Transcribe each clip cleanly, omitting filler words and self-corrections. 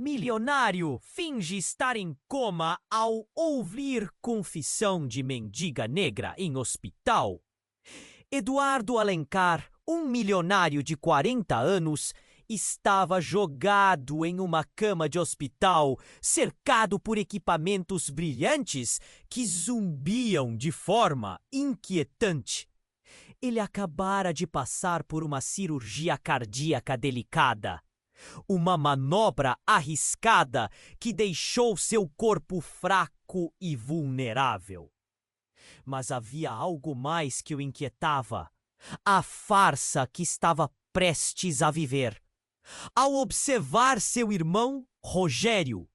Milionário finge estar em coma ao ouvir confissão de mendiga negra em hospital. Eduardo Alencar, um milionário de 40 anos, estava jogado em uma cama de hospital, cercado por equipamentos brilhantes que zumbiam de forma inquietante. Ele acabara de passar por uma cirurgia cardíaca delicada. Uma manobra arriscada que deixou seu corpo fraco e vulnerável. Mas havia algo mais que o inquietava: a farsa que estava prestes a viver. Ao observar seu irmão, Rogério,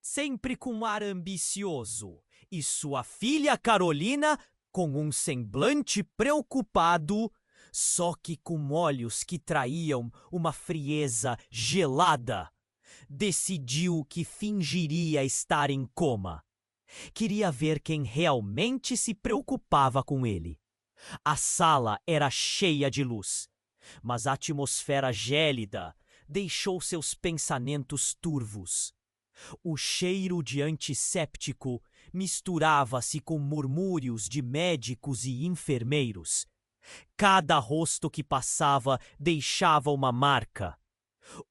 sempre com ar ambicioso, e sua filha Carolina, com um semblante preocupado, só que com olhos que traíam uma frieza gelada, decidiu que fingiria estar em coma. Queria ver quem realmente se preocupava com ele. A sala era cheia de luz, mas a atmosfera gélida deixou seus pensamentos turvos. O cheiro de antisséptico misturava-se com murmúrios de médicos e enfermeiros. Cada rosto que passava deixava uma marca.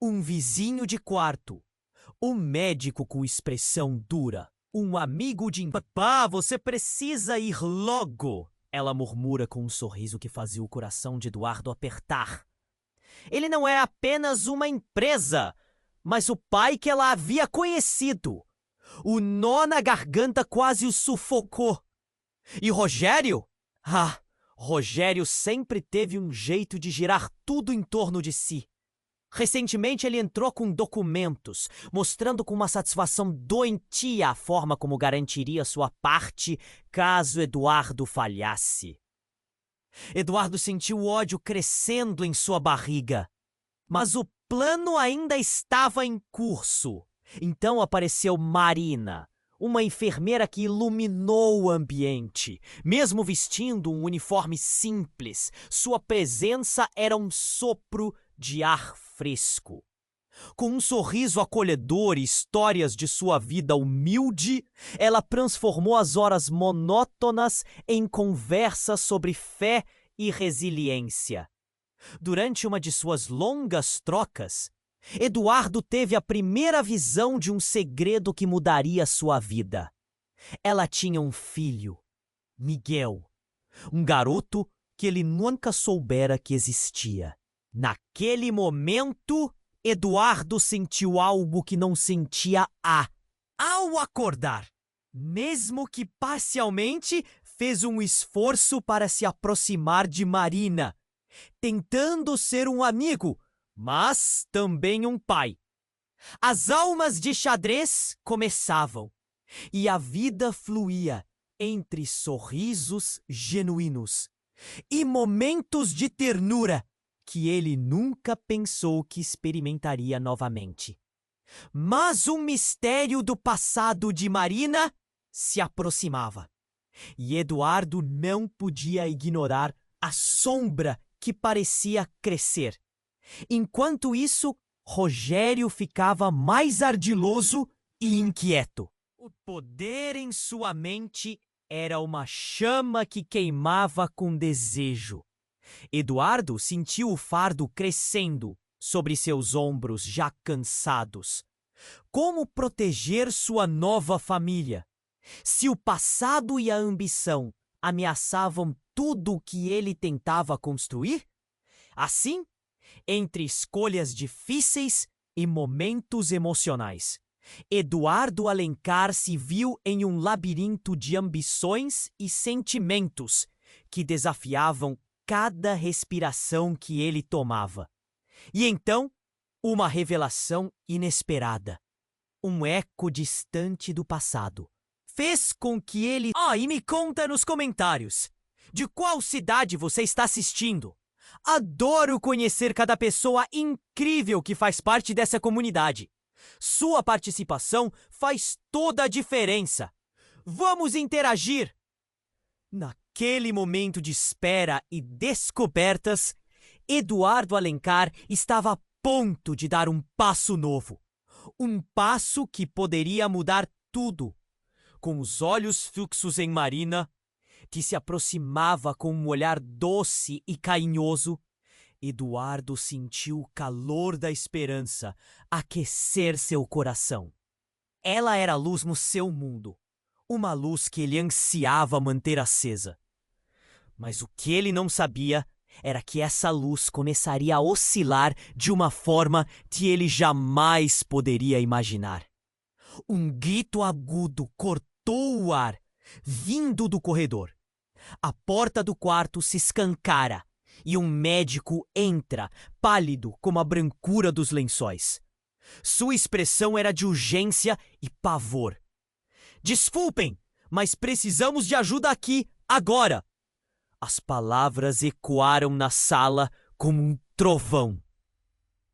Um vizinho de quarto, um médico com expressão dura, um amigo de... Papá, você precisa ir logo! Ela murmura com um sorriso que fazia o coração de Eduardo apertar. Ele não é apenas uma empresa, mas o pai que ela havia conhecido. O nó na garganta quase o sufocou. E Rogério? Rogério sempre teve um jeito de girar tudo em torno de si. Recentemente ele entrou com documentos, mostrando com uma satisfação doentia a forma como garantiria sua parte caso Eduardo falhasse. Eduardo sentiu o ódio crescendo em sua barriga. Mas o plano ainda estava em curso. Então apareceu Marina, uma enfermeira que iluminou o ambiente. Mesmo vestindo um uniforme simples, sua presença era um sopro de ar fresco. Com um sorriso acolhedor e histórias de sua vida humilde, ela transformou as horas monótonas em conversas sobre fé e resiliência. Durante uma de suas longas trocas, Eduardo teve a primeira visão de um segredo que mudaria sua vida. Ela tinha um filho, Miguel, um garoto que ele nunca soubera que existia. Naquele momento, Eduardo sentiu algo que não sentia ao acordar. Mesmo que parcialmente, fez um esforço para se aproximar de Marina, tentando ser um amigo, mas também um pai. As almas de xadrez começavam, e a vida fluía entre sorrisos genuínos e momentos de ternura que ele nunca pensou que experimentaria novamente. Mas um mistério do passado de Marina se aproximava, e Eduardo não podia ignorar a sombra que parecia crescer. Enquanto isso, Rogério ficava mais ardiloso e inquieto. O poder em sua mente era uma chama que queimava com desejo. Eduardo sentiu o fardo crescendo sobre seus ombros já cansados. Como proteger sua nova família? Se o passado e a ambição ameaçavam tudo o que ele tentava construir? Assim, entre escolhas difíceis e momentos emocionais, Eduardo Alencar se viu em um labirinto de ambições e sentimentos que desafiavam cada respiração que ele tomava. E então, uma revelação inesperada, um eco distante do passado, fez com que ele... E me conta nos comentários, de qual cidade você está assistindo? Adoro conhecer cada pessoa incrível que faz parte dessa comunidade. Sua participação faz toda a diferença. Vamos interagir! Naquele momento de espera e descobertas, Eduardo Alencar estava a ponto de dar um passo novo. Um passo que poderia mudar tudo. Com os olhos fixos em Marina, que se aproximava com um olhar doce e carinhoso, Eduardo sentiu o calor da esperança aquecer seu coração. Ela era a luz no seu mundo, uma luz que ele ansiava manter acesa. Mas o que ele não sabia era que essa luz começaria a oscilar de uma forma que ele jamais poderia imaginar. Um grito agudo cortou o ar, vindo do corredor. A porta do quarto se escancara e um médico entra, pálido como a brancura dos lençóis. Sua expressão era de urgência e pavor. "Desculpem, mas precisamos de ajuda aqui, agora!" As palavras ecoaram na sala como um trovão.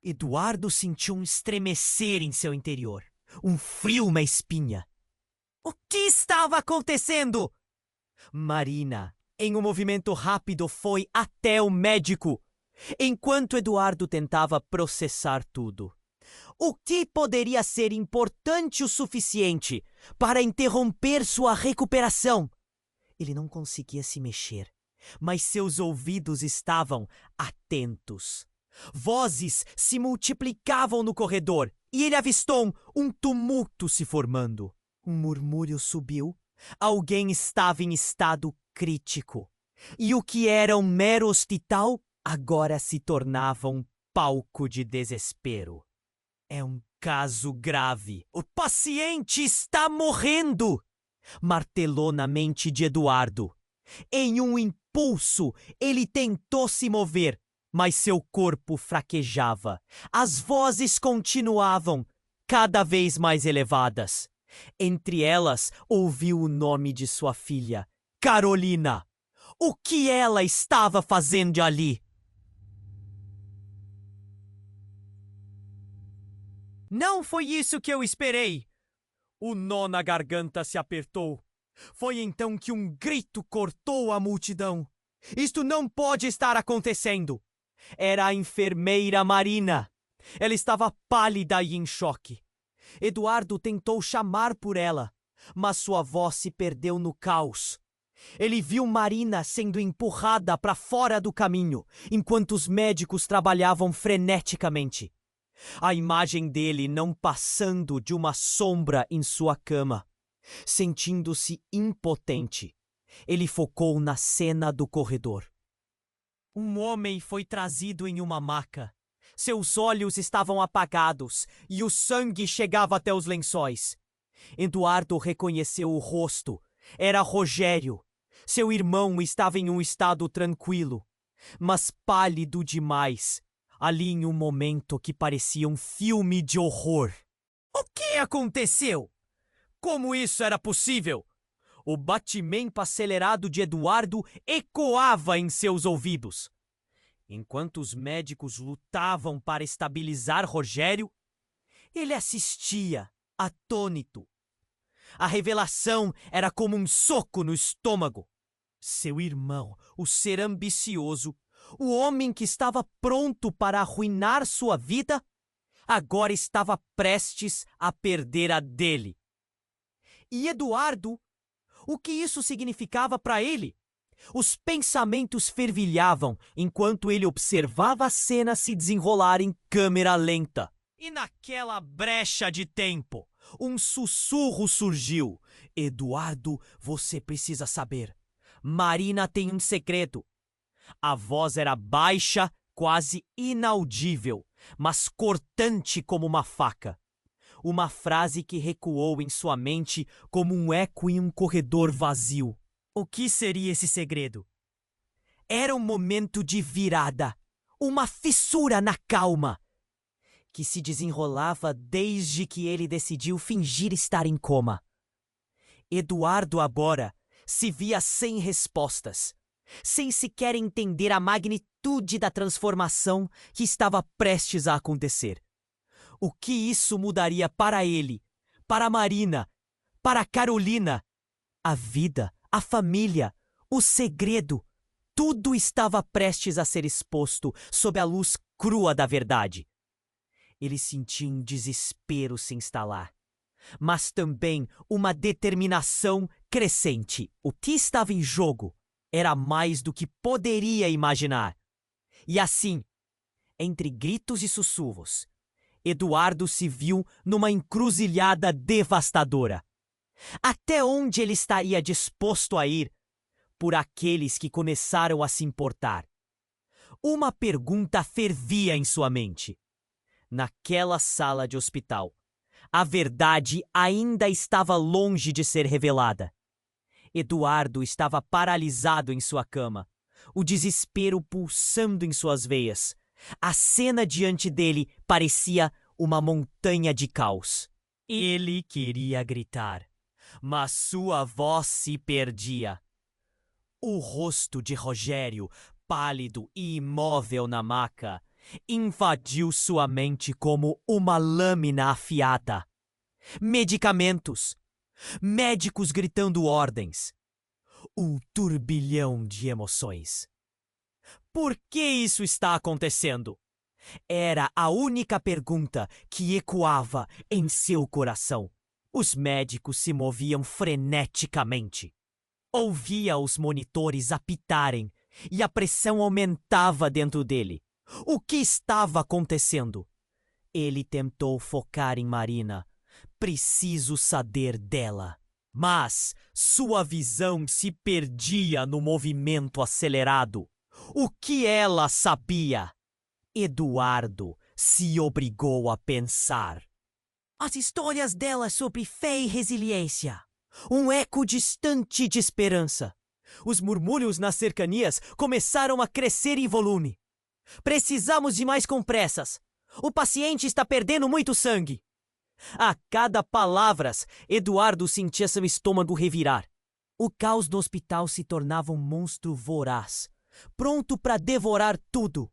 Eduardo sentiu um estremecer em seu interior, um frio na espinha. O que estava acontecendo? Marina, em um movimento rápido, foi até o médico, enquanto Eduardo tentava processar tudo. O que poderia ser importante o suficiente para interromper sua recuperação? Ele não conseguia se mexer, mas seus ouvidos estavam atentos. Vozes se multiplicavam no corredor e ele avistou um tumulto se formando. Um murmúrio subiu. Alguém estava em estado crítico. E o que era um mero hospital agora se tornava um palco de desespero. É um caso grave. O paciente está morrendo! Martelou na mente de Eduardo. Em um impulso, ele tentou se mover, mas seu corpo fraquejava. As vozes continuavam, cada vez mais elevadas. Entre elas, ouviu o nome de sua filha, Carolina. O que ela estava fazendo ali? Não foi isso que eu esperei! O nó na garganta se apertou. Foi então que um grito cortou a multidão. Isto não pode estar acontecendo! Era a enfermeira Marina. Ela estava pálida e em choque. Eduardo tentou chamar por ela, mas sua voz se perdeu no caos. Ele viu Marina sendo empurrada para fora do caminho, enquanto os médicos trabalhavam freneticamente. A imagem dele não passando de uma sombra em sua cama. Sentindo-se impotente, ele focou na cena do corredor. Um homem foi trazido em uma maca. Seus olhos estavam apagados e o sangue chegava até os lençóis. Eduardo reconheceu o rosto. Era Rogério. Seu irmão estava em um estado tranquilo, mas pálido demais, ali em um momento que parecia um filme de horror. O que aconteceu? Como isso era possível? O batimento acelerado de Eduardo ecoava em seus ouvidos. Enquanto os médicos lutavam para estabilizar Rogério, ele assistia, atônito. A revelação era como um soco no estômago. Seu irmão, o ser ambicioso, o homem que estava pronto para arruinar sua vida, agora estava prestes a perder a dele. E Eduardo, o que isso significava para ele? Os pensamentos fervilhavam enquanto ele observava a cena se desenrolar em câmera lenta. E naquela brecha de tempo, um sussurro surgiu. Eduardo, você precisa saber. Marina tem um segredo. A voz era baixa, quase inaudível, mas cortante como uma faca. Uma frase que recuou em sua mente como um eco em um corredor vazio. O que seria esse segredo? Era um momento de virada, uma fissura na calma, que se desenrolava desde que ele decidiu fingir estar em coma. Eduardo agora se via sem respostas, sem sequer entender a magnitude da transformação que estava prestes a acontecer. O que isso mudaria para ele, para Marina, para Carolina? A vida, a família, o segredo, tudo estava prestes a ser exposto sob a luz crua da verdade. Ele sentia um desespero se instalar, mas também uma determinação crescente. O que estava em jogo era mais do que poderia imaginar. E assim, entre gritos e sussurros, Eduardo se viu numa encruzilhada devastadora. Até onde ele estaria disposto a ir por aqueles que começaram a se importar? Uma pergunta fervia em sua mente. Naquela sala de hospital, a verdade ainda estava longe de ser revelada. Eduardo estava paralisado em sua cama, o desespero pulsando em suas veias. A cena diante dele parecia uma montanha de caos. Ele queria gritar, mas sua voz se perdia. O rosto de Rogério, pálido e imóvel na maca, invadiu sua mente como uma lâmina afiada. Medicamentos, médicos gritando ordens. Um turbilhão de emoções. Por que isso está acontecendo? Era a única pergunta que ecoava em seu coração. Os médicos se moviam freneticamente. Ouvia os monitores apitarem e a pressão aumentava dentro dele. O que estava acontecendo? Ele tentou focar em Marina. Preciso saber dela. Mas sua visão se perdia no movimento acelerado. O que ela sabia? Eduardo se obrigou a pensar. As histórias dela sobre fé e resiliência. Um eco distante de esperança. Os murmúrios nas cercanias começaram a crescer em volume. Precisamos de mais compressas. O paciente está perdendo muito sangue. A cada palavra, Eduardo sentia seu estômago revirar. O caos do hospital se tornava um monstro voraz, pronto para devorar tudo.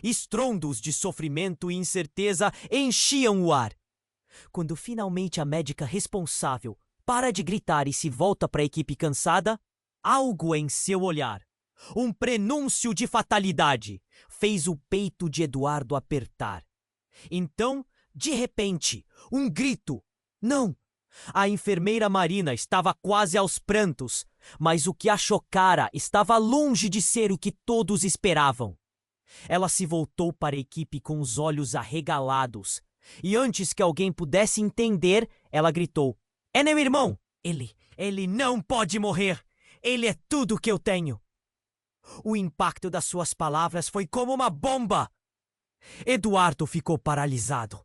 Estrondos de sofrimento e incerteza enchiam o ar. Quando finalmente a médica responsável para de gritar e se volta para a equipe cansada, algo em seu olhar, um prenúncio de fatalidade, fez o peito de Eduardo apertar. Então, de repente, um grito. Não! A enfermeira Marina estava quase aos prantos, mas o que a chocara estava longe de ser o que todos esperavam. Ela se voltou para a equipe com os olhos arregalados, e antes que alguém pudesse entender, ela gritou: "É meu irmão! Ele não pode morrer! Ele é tudo que eu tenho!" O impacto das suas palavras foi como uma bomba. Eduardo ficou paralisado.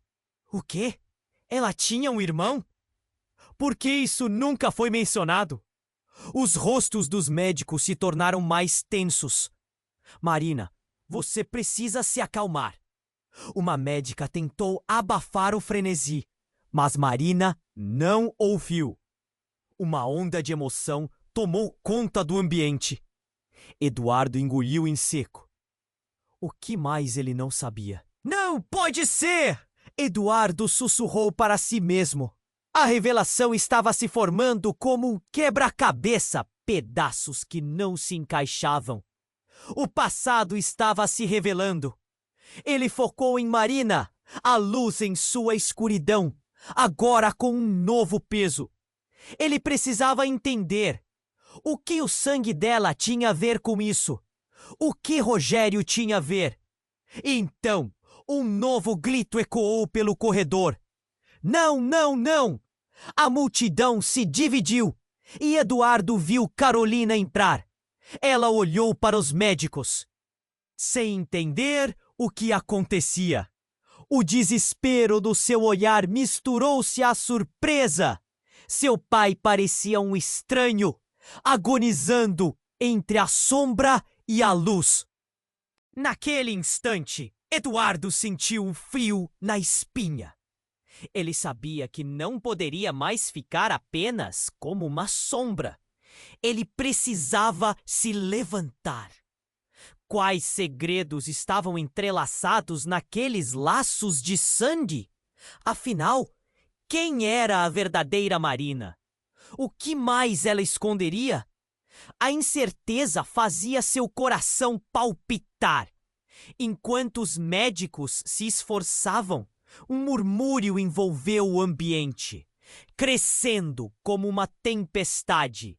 O quê? Ela tinha um irmão? Por que isso nunca foi mencionado? Os rostos dos médicos se tornaram mais tensos. Marina, você precisa se acalmar. Uma médica tentou abafar o frenesi, mas Marina não ouviu. Uma onda de emoção tomou conta do ambiente. Eduardo engoliu em seco. O que mais ele não sabia? Não pode ser! Eduardo sussurrou para si mesmo. A revelação estava se formando como um quebra-cabeça, pedaços que não se encaixavam. O passado estava se revelando. Ele focou em Marina, a luz em sua escuridão, agora com um novo peso. Ele precisava entender o que o sangue dela tinha a ver com isso. O que Rogério tinha a ver. Então, um novo grito ecoou pelo corredor. Não, não, não! A multidão se dividiu e Eduardo viu Carolina entrar. Ela olhou para os médicos, sem entender o que acontecia. O desespero do seu olhar misturou-se à surpresa. Seu pai parecia um estranho, agonizando entre a sombra e a luz. Naquele instante, Eduardo sentiu um frio na espinha. Ele sabia que não poderia mais ficar apenas como uma sombra. Ele precisava se levantar. Quais segredos estavam entrelaçados naqueles laços de sangue? Afinal, quem era a verdadeira Marina? O que mais ela esconderia? A incerteza fazia seu coração palpitar. Enquanto os médicos se esforçavam, Um murmúrio envolveu o ambiente, crescendo como uma tempestade.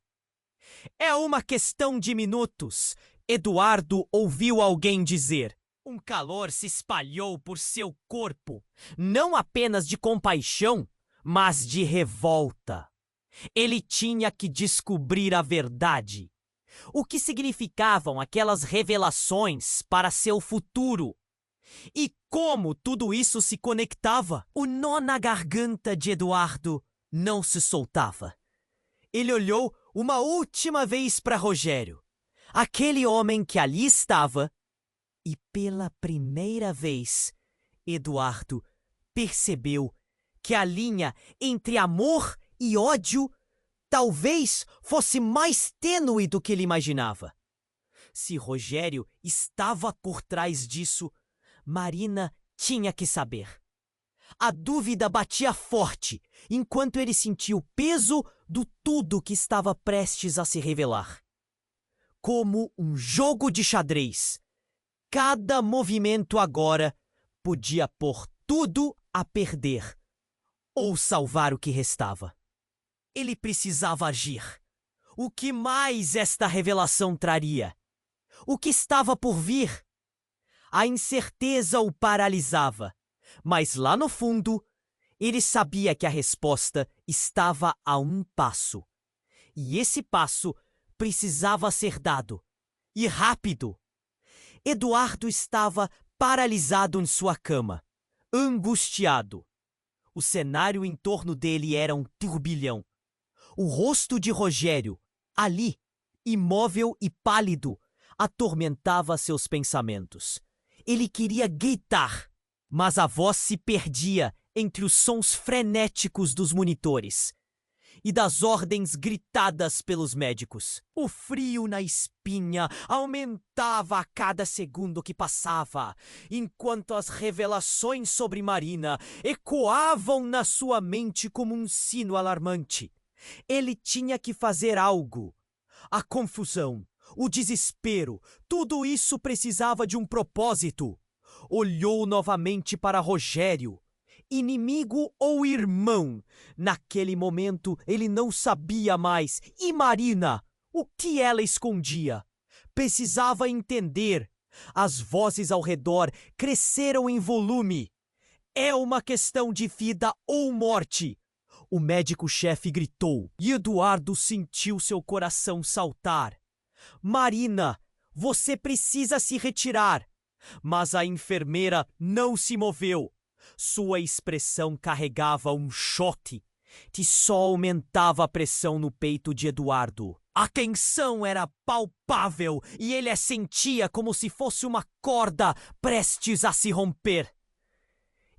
É uma questão de minutos, Eduardo ouviu alguém dizer. Um calor se espalhou por seu corpo, não apenas de compaixão, mas de revolta. Ele tinha que descobrir a verdade. O que significavam aquelas revelações para seu futuro? E como tudo isso se conectava? O nó na garganta de Eduardo não se soltava. Ele olhou uma última vez para Rogério, aquele homem que ali estava, e pela primeira vez, Eduardo percebeu que a linha entre amor e ódio talvez fosse mais tênue do que ele imaginava. Se Rogério estava por trás disso, Marina tinha que saber. A dúvida batia forte enquanto ele sentia o peso do tudo que estava prestes a se revelar. Como um jogo de xadrez, cada movimento agora podia pôr tudo a perder ou salvar o que restava. Ele precisava agir. O que mais esta revelação traria? O que estava por vir? A incerteza o paralisava, mas lá no fundo, ele sabia que a resposta estava a um passo. E esse passo precisava ser dado. E rápido. Eduardo estava paralisado em sua cama, angustiado. O cenário em torno dele era um turbilhão. O rosto de Rogério, ali, imóvel e pálido, atormentava seus pensamentos. Ele queria gritar, mas a voz se perdia entre os sons frenéticos dos monitores e das ordens gritadas pelos médicos. O frio na espinha aumentava a cada segundo que passava, enquanto as revelações sobre Marina ecoavam na sua mente como um sino alarmante. Ele tinha que fazer algo. A confusão, o desespero, tudo isso precisava de um propósito. Olhou novamente para Rogério. Inimigo ou irmão? Naquele momento ele não sabia mais. E Marina? O que ela escondia? Precisava entender. As vozes ao redor cresceram em volume. É uma questão de vida ou morte. O médico-chefe gritou e Eduardo sentiu seu coração saltar. Marina, você precisa se retirar. Mas a enfermeira não se moveu. Sua expressão carregava um choque que só aumentava a pressão no peito de Eduardo. A tensão era palpável e ele a sentia como se fosse uma corda prestes a se romper.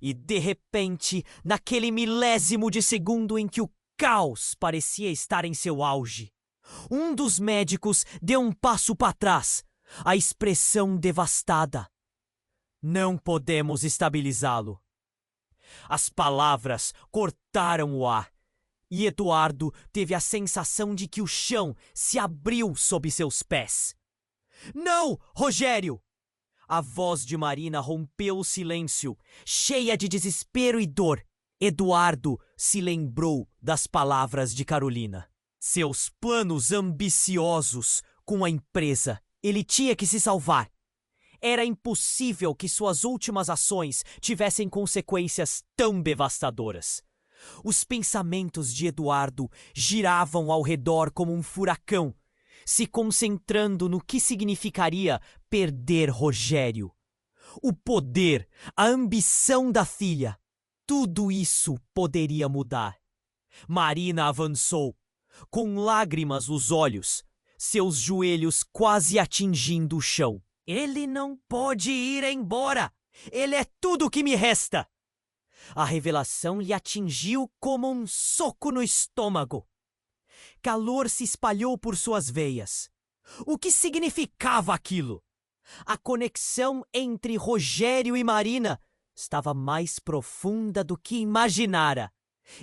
E de repente, naquele milésimo de segundo em que o caos parecia estar em seu auge, um dos médicos deu um passo para trás, a expressão devastada. Não podemos estabilizá-lo. As palavras cortaram o ar e Eduardo teve a sensação de que o chão se abriu sob seus pés. Não, Rogério! A voz de Marina rompeu o silêncio, cheia de desespero e dor. Eduardo se lembrou das palavras de Carolina. Seus planos ambiciosos com a empresa. Ele tinha que se salvar. Era impossível que suas últimas ações tivessem consequências tão devastadoras. Os pensamentos de Eduardo giravam ao redor como um furacão, se concentrando no que significaria perder Rogério. O poder, a ambição da filha, tudo isso poderia mudar. Marina avançou, com lágrimas nos olhos, seus joelhos quase atingindo o chão. Ele não pode ir embora! Ele é tudo o que me resta! A revelação lhe atingiu como um soco no estômago. Calor se espalhou por suas veias. O que significava aquilo? A conexão entre Rogério e Marina estava mais profunda do que imaginara.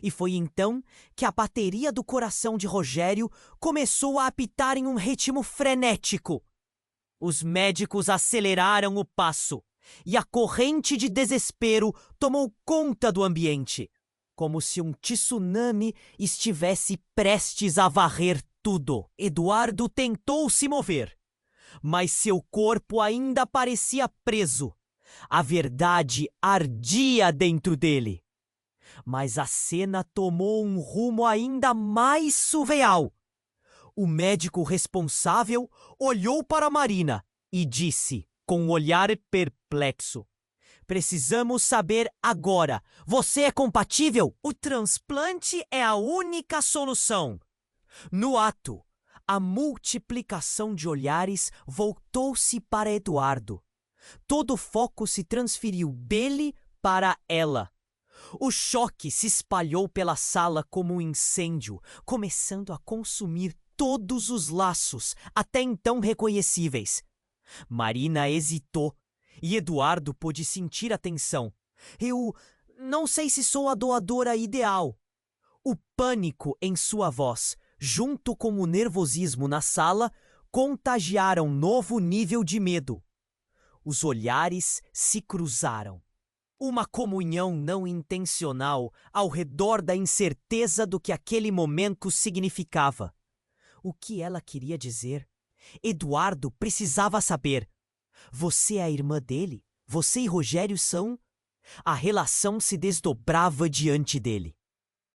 E foi então que a bateria do coração de Rogério começou a apitar em um ritmo frenético. Os médicos aceleraram o passo, e a corrente de desespero tomou conta do ambiente, como se um tsunami estivesse prestes a varrer tudo. Eduardo tentou se mover, mas seu corpo ainda parecia preso. A verdade ardia dentro dele. Mas a cena tomou um rumo ainda mais surreal. O médico responsável olhou para Marina e disse, com um olhar perplexo: "Precisamos saber agora. Você é compatível? O transplante é a única solução." No ato, a multiplicação de olhares voltou-se para Eduardo. Todo o foco se transferiu dele para ela. O choque se espalhou pela sala como um incêndio, começando a consumir todos os laços, até então reconhecíveis. Marina hesitou e Eduardo pôde sentir a tensão. "Eu não sei se sou a doadora ideal." O pânico em sua voz, junto com o nervosismo na sala, contagiaram um novo nível de medo. Os olhares se cruzaram. Uma comunhão não intencional ao redor da incerteza do que aquele momento significava. O que ela queria dizer? Eduardo precisava saber. Você é a irmã dele? Você e Rogério são? A relação se desdobrava diante dele.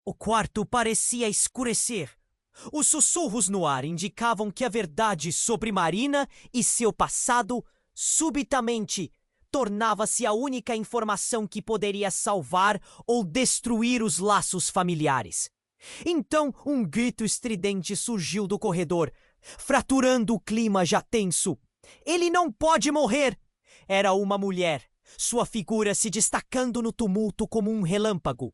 O quarto parecia escurecer. Os sussurros no ar indicavam que a verdade sobre Marina e seu passado subitamente tornava-se a única informação que poderia salvar ou destruir os laços familiares. Então, um grito estridente surgiu do corredor, fraturando o clima já tenso. "Ele não pode morrer!" Era uma mulher, sua figura se destacando no tumulto como um relâmpago,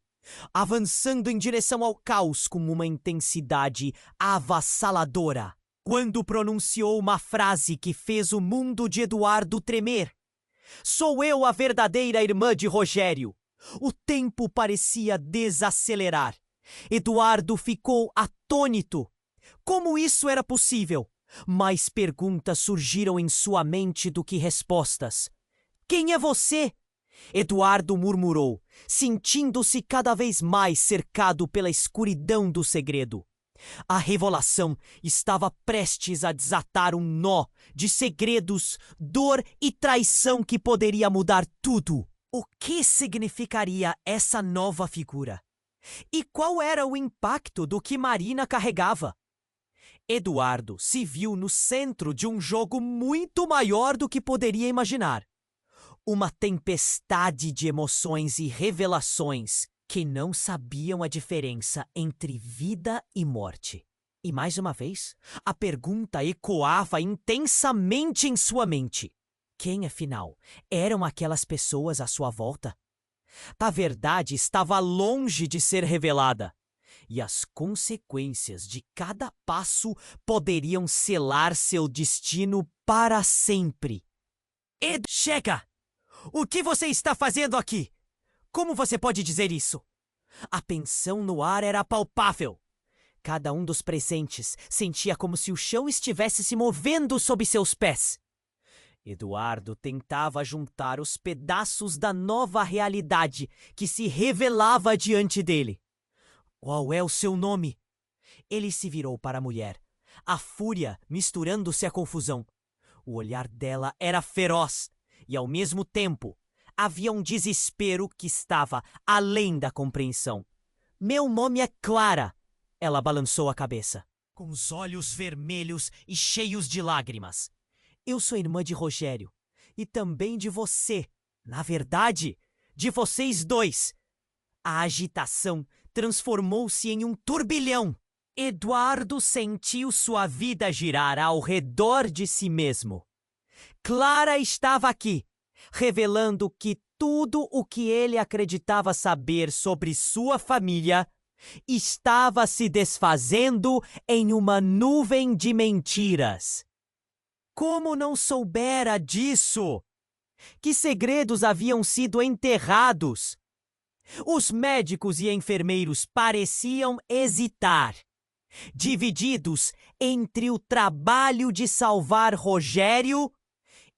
avançando em direção ao caos com uma intensidade avassaladora. Quando pronunciou uma frase que fez o mundo de Eduardo tremer: "Sou eu a verdadeira irmã de Rogério." O tempo parecia desacelerar. Eduardo ficou atônito. Como isso era possível? Mais perguntas surgiram em sua mente do que respostas. "Quem é você?" Eduardo murmurou, sentindo-se cada vez mais cercado pela escuridão do segredo. A revelação estava prestes a desatar um nó de segredos, dor e traição que poderia mudar tudo. O que significaria essa nova figura? E qual era o impacto do que Marina carregava? Eduardo se viu no centro de um jogo muito maior do que poderia imaginar. Uma tempestade de emoções e revelações que não sabiam a diferença entre vida e morte. E mais uma vez, a pergunta ecoava intensamente em sua mente. Quem, afinal, eram aquelas pessoas à sua volta? A verdade estava longe de ser revelada, e as consequências de cada passo poderiam selar seu destino para sempre. Chega! O que você está fazendo aqui? Como você pode dizer isso? A tensão no ar era palpável. Cada um dos presentes sentia como se o chão estivesse se movendo sob seus pés. Eduardo tentava juntar os pedaços da nova realidade que se revelava diante dele. "Qual é o seu nome?" Ele se virou para a mulher, a fúria misturando-se à confusão. O olhar dela era feroz e, ao mesmo tempo, havia um desespero que estava além da compreensão. "Meu nome é Clara." Ela balançou a cabeça, com os olhos vermelhos e cheios de lágrimas. "Eu sou irmã de Rogério e também de você. Na verdade, de vocês dois." A agitação transformou-se em um turbilhão. Eduardo sentiu sua vida girar ao redor de si mesmo. Clara estava aqui, revelando que tudo o que ele acreditava saber sobre sua família estava se desfazendo em uma nuvem de mentiras. Como não soubera disso? Que segredos haviam sido enterrados? Os médicos e enfermeiros pareciam hesitar, divididos entre o trabalho de salvar Rogério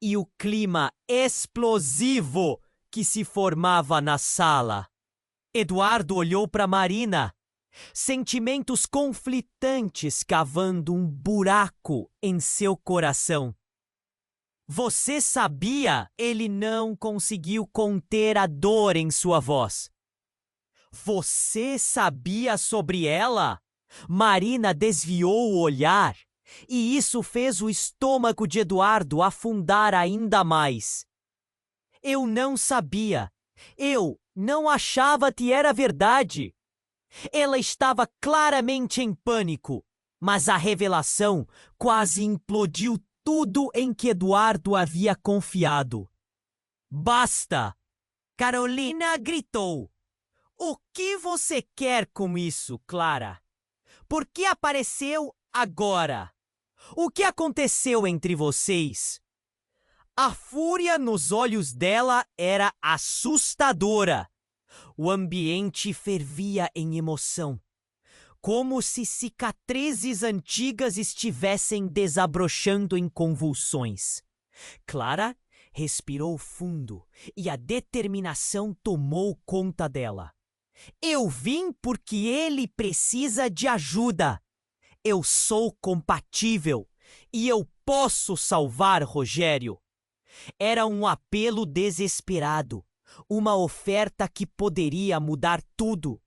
e o clima explosivo que se formava na sala. Eduardo olhou para Marina, sentimentos conflitantes cavando um buraco em seu coração. Você sabia? Ele não conseguiu conter a dor em sua voz. Você sabia sobre ela? Marina desviou o olhar, e isso fez o estômago de Eduardo afundar ainda mais. Eu não sabia. Eu não achava que era verdade. Ela estava claramente em pânico, mas a revelação quase implodiu tudo em que Eduardo havia confiado. Basta! Carolina gritou. O que você quer com isso, Clara? Por que apareceu agora? O que aconteceu entre vocês? A fúria nos olhos dela era assustadora. O ambiente fervia em emoção, como se cicatrizes antigas estivessem desabrochando em convulsões. Clara respirou fundo e a determinação tomou conta dela. Eu vim porque ele precisa de ajuda. Eu sou compatível e eu posso salvar Rogério. Era um apelo desesperado, uma oferta que poderia mudar tudo.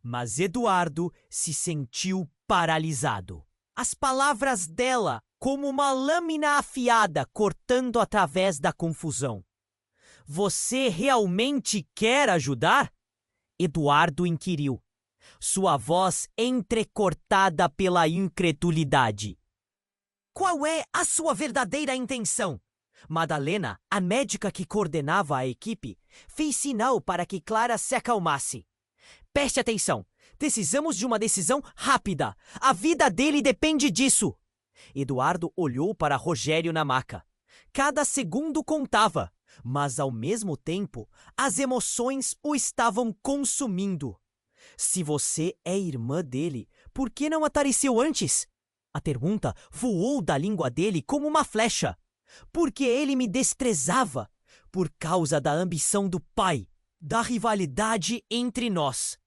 Mas Eduardo se sentiu paralisado. As palavras dela, como uma lâmina afiada cortando através da confusão. Você realmente quer ajudar? Eduardo inquiriu, sua voz entrecortada pela incredulidade. Qual é a sua verdadeira intenção? Madalena, a médica que coordenava a equipe, fez sinal para que Clara se acalmasse. Preste atenção. Precisamos de uma decisão rápida. A vida dele depende disso. Eduardo olhou para Rogério na maca. Cada segundo contava, mas ao mesmo tempo, as emoções o estavam consumindo. Se você é irmã dele, por que não apareceu antes? A pergunta voou da língua dele como uma flecha. Porque ele me desprezava, por causa da ambição do pai, da rivalidade entre nós.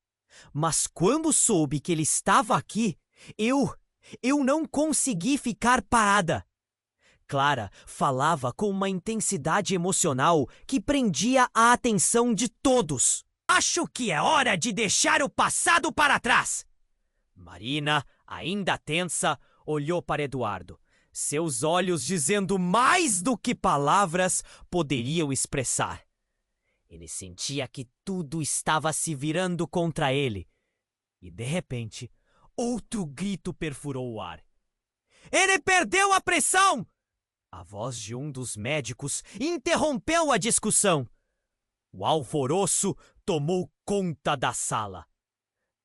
Mas quando soube que ele estava aqui, eu não consegui ficar parada. Clara falava com uma intensidade emocional que prendia a atenção de todos. Acho que é hora de deixar o passado para trás. Marina, ainda tensa, olhou para Eduardo. Seus olhos dizendo mais do que palavras poderiam expressar. Ele sentia que tudo estava se virando contra ele. E, de repente, outro grito perfurou o ar. Ele perdeu a pressão! A voz de um dos médicos interrompeu a discussão. O alvoroço tomou conta da sala.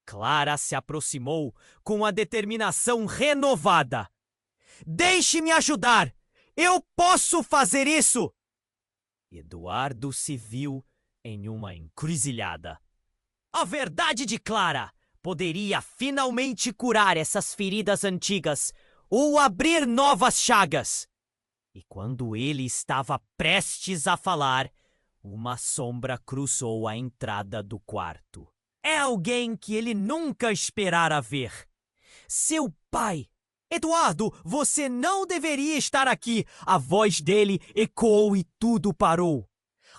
Clara se aproximou com a determinação renovada. Deixe-me ajudar! Eu posso fazer isso! Eduardo se viu em uma encruzilhada. A verdade de Clara poderia finalmente curar essas feridas antigas ou abrir novas chagas. E quando ele estava prestes a falar, uma sombra cruzou a entrada do quarto. É alguém que ele nunca esperara ver. Seu pai! Eduardo, você não deveria estar aqui! A voz dele ecoou e tudo parou.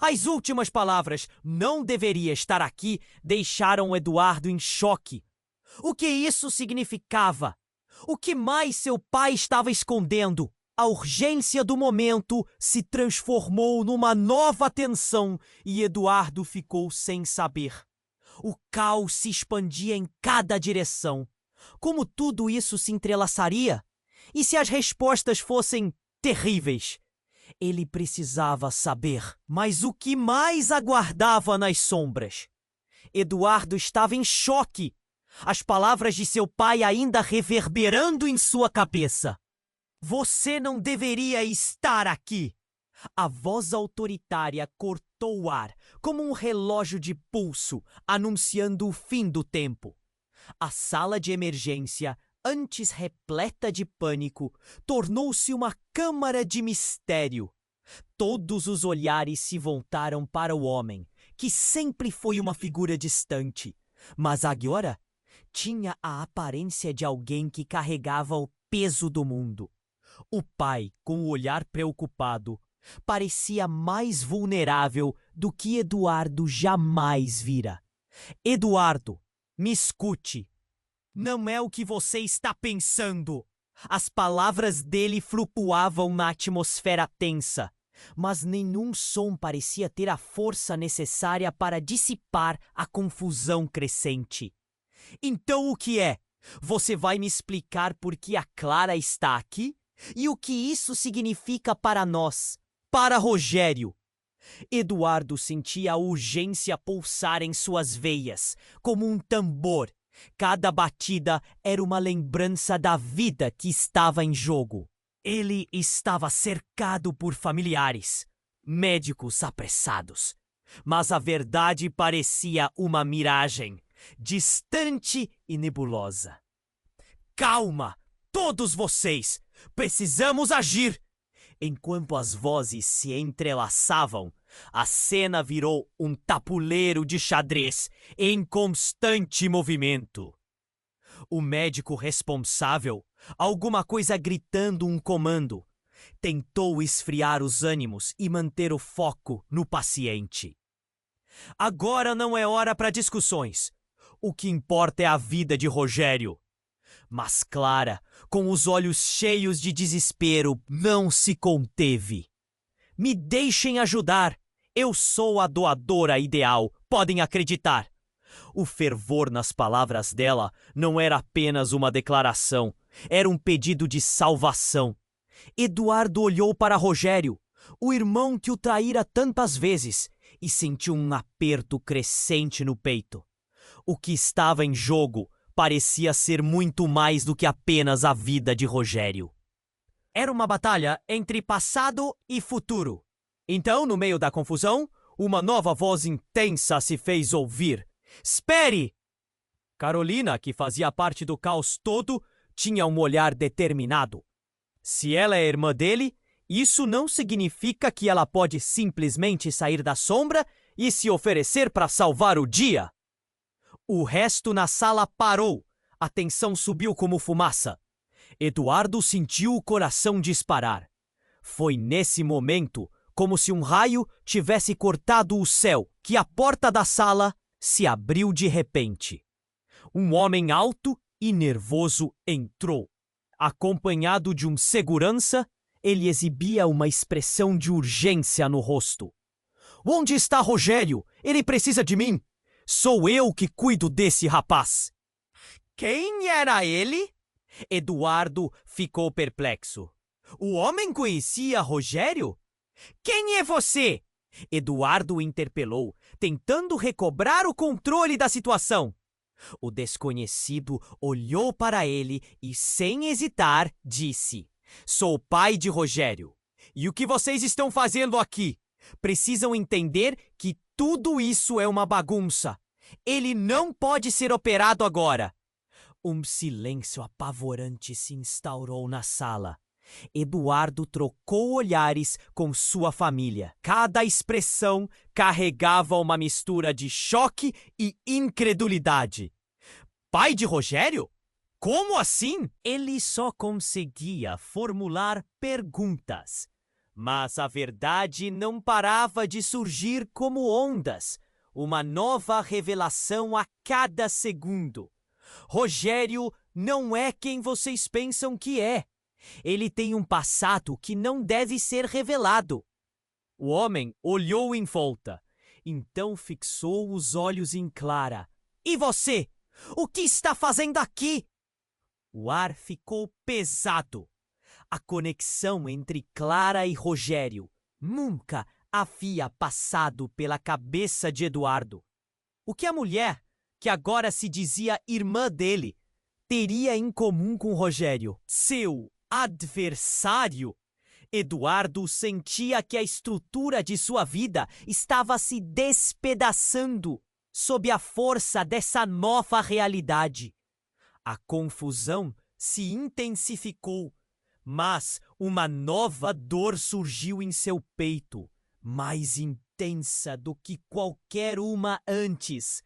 As últimas palavras, não deveria estar aqui, deixaram Eduardo em choque. O que isso significava? O que mais seu pai estava escondendo? A urgência do momento se transformou numa nova tensão e Eduardo ficou sem saber. O caos se expandia em cada direção. Como tudo isso se entrelaçaria? E se as respostas fossem terríveis? Ele precisava saber. Mas o que mais aguardava nas sombras? Eduardo estava em choque. As palavras de seu pai ainda reverberando em sua cabeça. Você não deveria estar aqui. A voz autoritária cortou o ar, como um relógio de pulso, anunciando o fim do tempo. A sala de emergência, antes repleta de pânico, tornou-se uma câmara de mistério. Todos os olhares se voltaram para o homem, que sempre foi uma figura distante, mas agora tinha a aparência de alguém que carregava o peso do mundo. O pai, com o olhar preocupado, parecia mais vulnerável do que Eduardo jamais vira. Eduardo, me escute. Não é o que você está pensando. As palavras dele flutuavam na atmosfera tensa, mas nenhum som parecia ter a força necessária para dissipar a confusão crescente. Então o que é? Você vai me explicar por que a Clara está aqui? E o que isso significa para nós, para Rogério? Eduardo sentia a urgência pulsar em suas veias, como um tambor. Cada batida era uma lembrança da vida que estava em jogo. Ele estava cercado por familiares, médicos apressados. Mas a verdade parecia uma miragem, distante e nebulosa. Calma, todos vocês! Precisamos agir! Enquanto as vozes se entrelaçavam, a cena virou um tabuleiro de xadrez em constante movimento. O médico responsável, alguma coisa gritando um comando, tentou esfriar os ânimos e manter o foco no paciente. Agora não é hora para discussões. O que importa é a vida de Rogério. Mas Clara, com os olhos cheios de desespero, não se conteve. Me deixem ajudar. Eu sou a doadora ideal, podem acreditar. O fervor nas palavras dela não era apenas uma declaração, era um pedido de salvação. Eduardo olhou para Rogério, o irmão que o traíra tantas vezes, e sentiu um aperto crescente no peito. O que estava em jogo parecia ser muito mais do que apenas a vida de Rogério. Era uma batalha entre passado e futuro. Então, no meio da confusão, uma nova voz intensa se fez ouvir. Espere! Carolina, que fazia parte do caos todo, tinha um olhar determinado. Se ela é irmã dele, isso não significa que ela pode simplesmente sair da sombra e se oferecer para salvar o dia. O resto na sala parou. A tensão subiu como fumaça. Eduardo sentiu o coração disparar. Foi nesse momento, como se um raio tivesse cortado o céu, que a porta da sala se abriu de repente. Um homem alto e nervoso entrou. Acompanhado de um segurança, ele exibia uma expressão de urgência no rosto. Onde está Rogério? Ele precisa de mim. Sou eu que cuido desse rapaz. Quem era ele? Eduardo ficou perplexo. O homem conhecia Rogério? Quem é você? Eduardo interpelou, tentando recobrar o controle da situação. O desconhecido olhou para ele e, sem hesitar, disse: Sou o pai de Rogério. E o que vocês estão fazendo aqui? Precisam entender que tudo isso é uma bagunça. Ele não pode ser operado agora. Um silêncio apavorante se instaurou na sala. Eduardo trocou olhares com sua família. Cada expressão carregava uma mistura de choque e incredulidade. Pai de Rogério? Como assim? Ele só conseguia formular perguntas. Mas a verdade não parava de surgir como ondas. Uma nova revelação a cada segundo. Rogério não é quem vocês pensam que é. Ele tem um passado que não deve ser revelado. O homem olhou em volta. Então fixou os olhos em Clara. E você? O que está fazendo aqui? O ar ficou pesado. A conexão entre Clara e Rogério nunca havia passado pela cabeça de Eduardo. O que a mulher, que agora se dizia irmã dele, teria em comum com Rogério? Seu adversário? Eduardo sentia que a estrutura de sua vida estava se despedaçando sob a força dessa nova realidade. A confusão se intensificou, Mas uma nova dor surgiu em seu peito, mais intensa do que qualquer uma antes.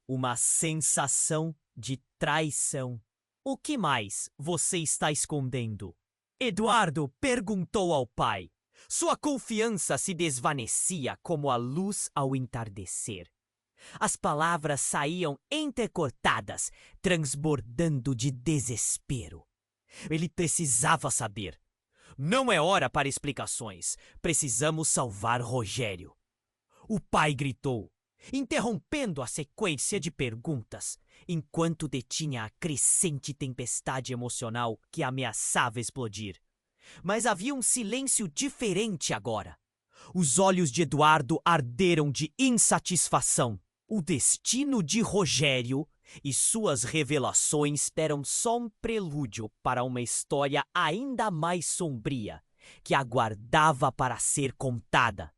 Uma sensação de traição. O que mais você está escondendo? Eduardo perguntou ao pai. Sua confiança se desvanecia como a luz ao entardecer. As palavras saíam entrecortadas, transbordando de desespero. Ele precisava saber. Não é hora para explicações. Precisamos salvar Rogério. O pai gritou, interrompendo a sequência de perguntas, enquanto detinha a crescente tempestade emocional que ameaçava explodir. Mas havia um silêncio diferente agora. Os olhos de Eduardo arderam de insatisfação. O destino de Rogério e suas revelações eram só um prelúdio para uma história ainda mais sombria, que aguardava para ser contada.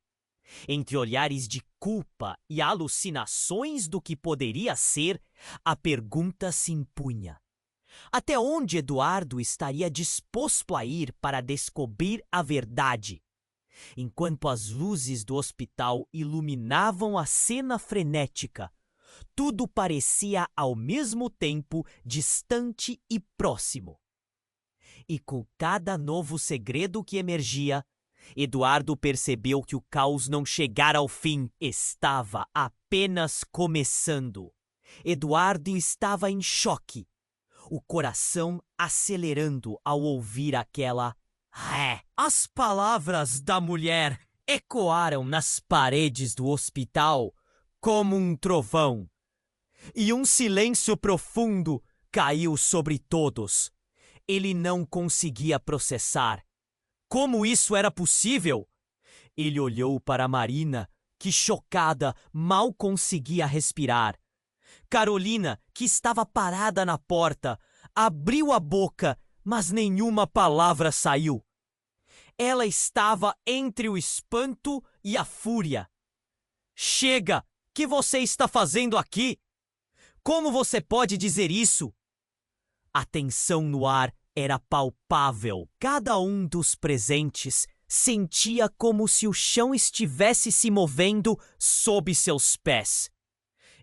Entre olhares de culpa e alucinações do que poderia ser, a pergunta se impunha. Até onde Eduardo estaria disposto a ir para descobrir a verdade? Enquanto as luzes do hospital iluminavam a cena frenética, tudo parecia ao mesmo tempo distante e próximo. E com cada novo segredo que emergia, Eduardo percebeu que o caos não chegara ao fim, estava apenas começando. Eduardo estava em choque, o coração acelerando ao ouvir aquela "é". As palavras da mulher ecoaram nas paredes do hospital como um trovão, e um silêncio profundo caiu sobre todos. Ele não conseguia processar. Como isso era possível? Ele olhou para Marina, que chocada mal conseguia respirar. Carolina, que estava parada na porta, abriu a boca, mas nenhuma palavra saiu. Ela estava entre o espanto e a fúria. Chega! Que você está fazendo aqui? Como você pode dizer isso? A tensão no ar era palpável. Cada um dos presentes sentia como se o chão estivesse se movendo sob seus pés.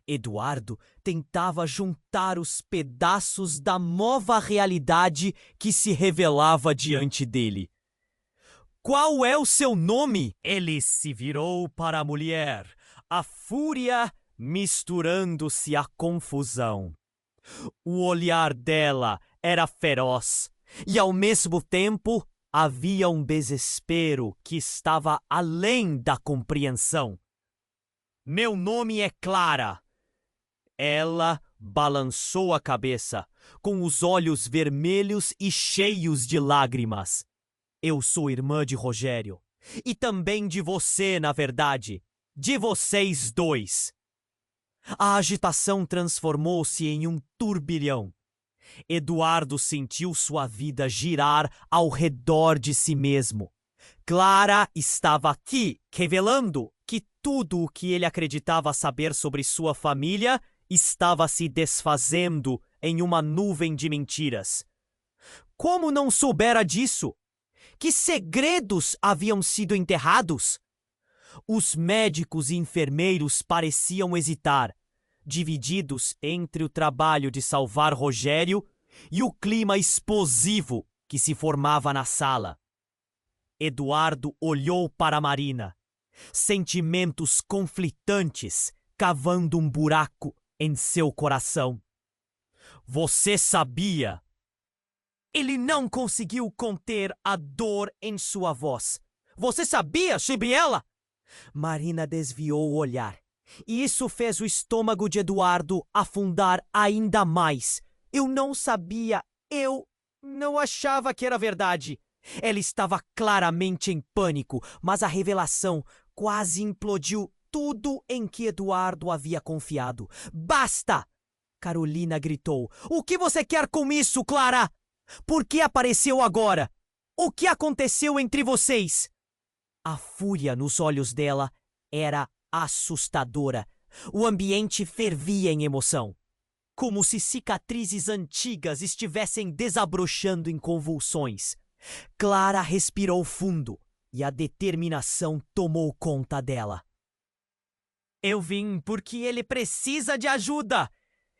Eduardo tentava juntar os pedaços da nova realidade que se revelava diante dele. Qual é o seu nome? Ele se virou para a mulher, a fúria misturando-se à confusão. O olhar dela era feroz e, ao mesmo tempo, havia um desespero que estava além da compreensão. Meu nome é Clara. Ela balançou a cabeça, com os olhos vermelhos e cheios de lágrimas. Eu sou irmã de Rogério. E também de você, na verdade. De vocês dois. A agitação transformou-se em um turbilhão. Eduardo sentiu sua vida girar ao redor de si mesmo. Clara estava aqui, revelando que tudo o que ele acreditava saber sobre sua família estava se desfazendo em uma nuvem de mentiras. Como não soubera disso? Que segredos haviam sido enterrados? Os médicos e enfermeiros pareciam hesitar, divididos entre o trabalho de salvar Rogério e o clima explosivo que se formava na sala. Eduardo olhou para Marina, sentimentos conflitantes cavando um buraco em seu coração. Você sabia? Ele não conseguiu conter a dor em sua voz. Você sabia sobre ela? Marina desviou o olhar, e isso fez o estômago de Eduardo afundar ainda mais. Eu não sabia. Eu não achava que era verdade. Ela estava claramente em pânico, mas a revelação quase implodiu tudo em que Eduardo havia confiado. Basta! Carolina gritou. O que você quer com isso, Clara? Por que apareceu agora? O que aconteceu entre vocês? A fúria nos olhos dela era assustadora. O ambiente fervia em emoção, como se cicatrizes antigas estivessem desabrochando em convulsões. Clara respirou fundo e a determinação tomou conta dela. Eu vim porque ele precisa de ajuda.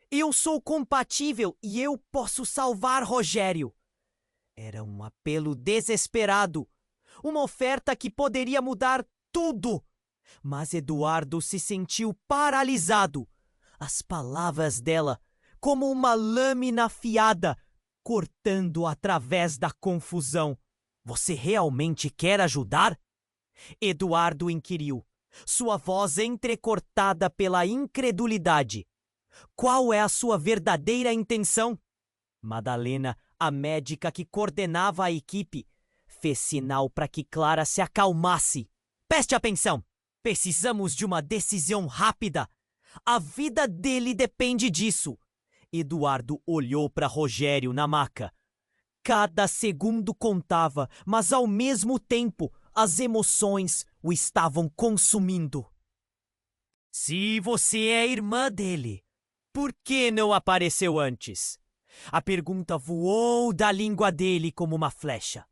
Eu sou compatível e eu posso salvar Rogério. Era um apelo desesperado, uma oferta que poderia mudar tudo. Mas Eduardo se sentiu paralisado. As palavras dela, como uma lâmina afiada, cortando através da confusão. Você realmente quer ajudar? Eduardo inquiriu, sua voz entrecortada pela incredulidade. Qual é a sua verdadeira intenção? Madalena, a médica que coordenava a equipe, fez sinal para que Clara se acalmasse. Preste atenção! Precisamos de uma decisão rápida. A vida dele depende disso. Eduardo olhou para Rogério na maca. Cada segundo contava, mas ao mesmo tempo as emoções o estavam consumindo. Se você é irmã dele, por que não apareceu antes? A pergunta voou da língua dele como uma flecha.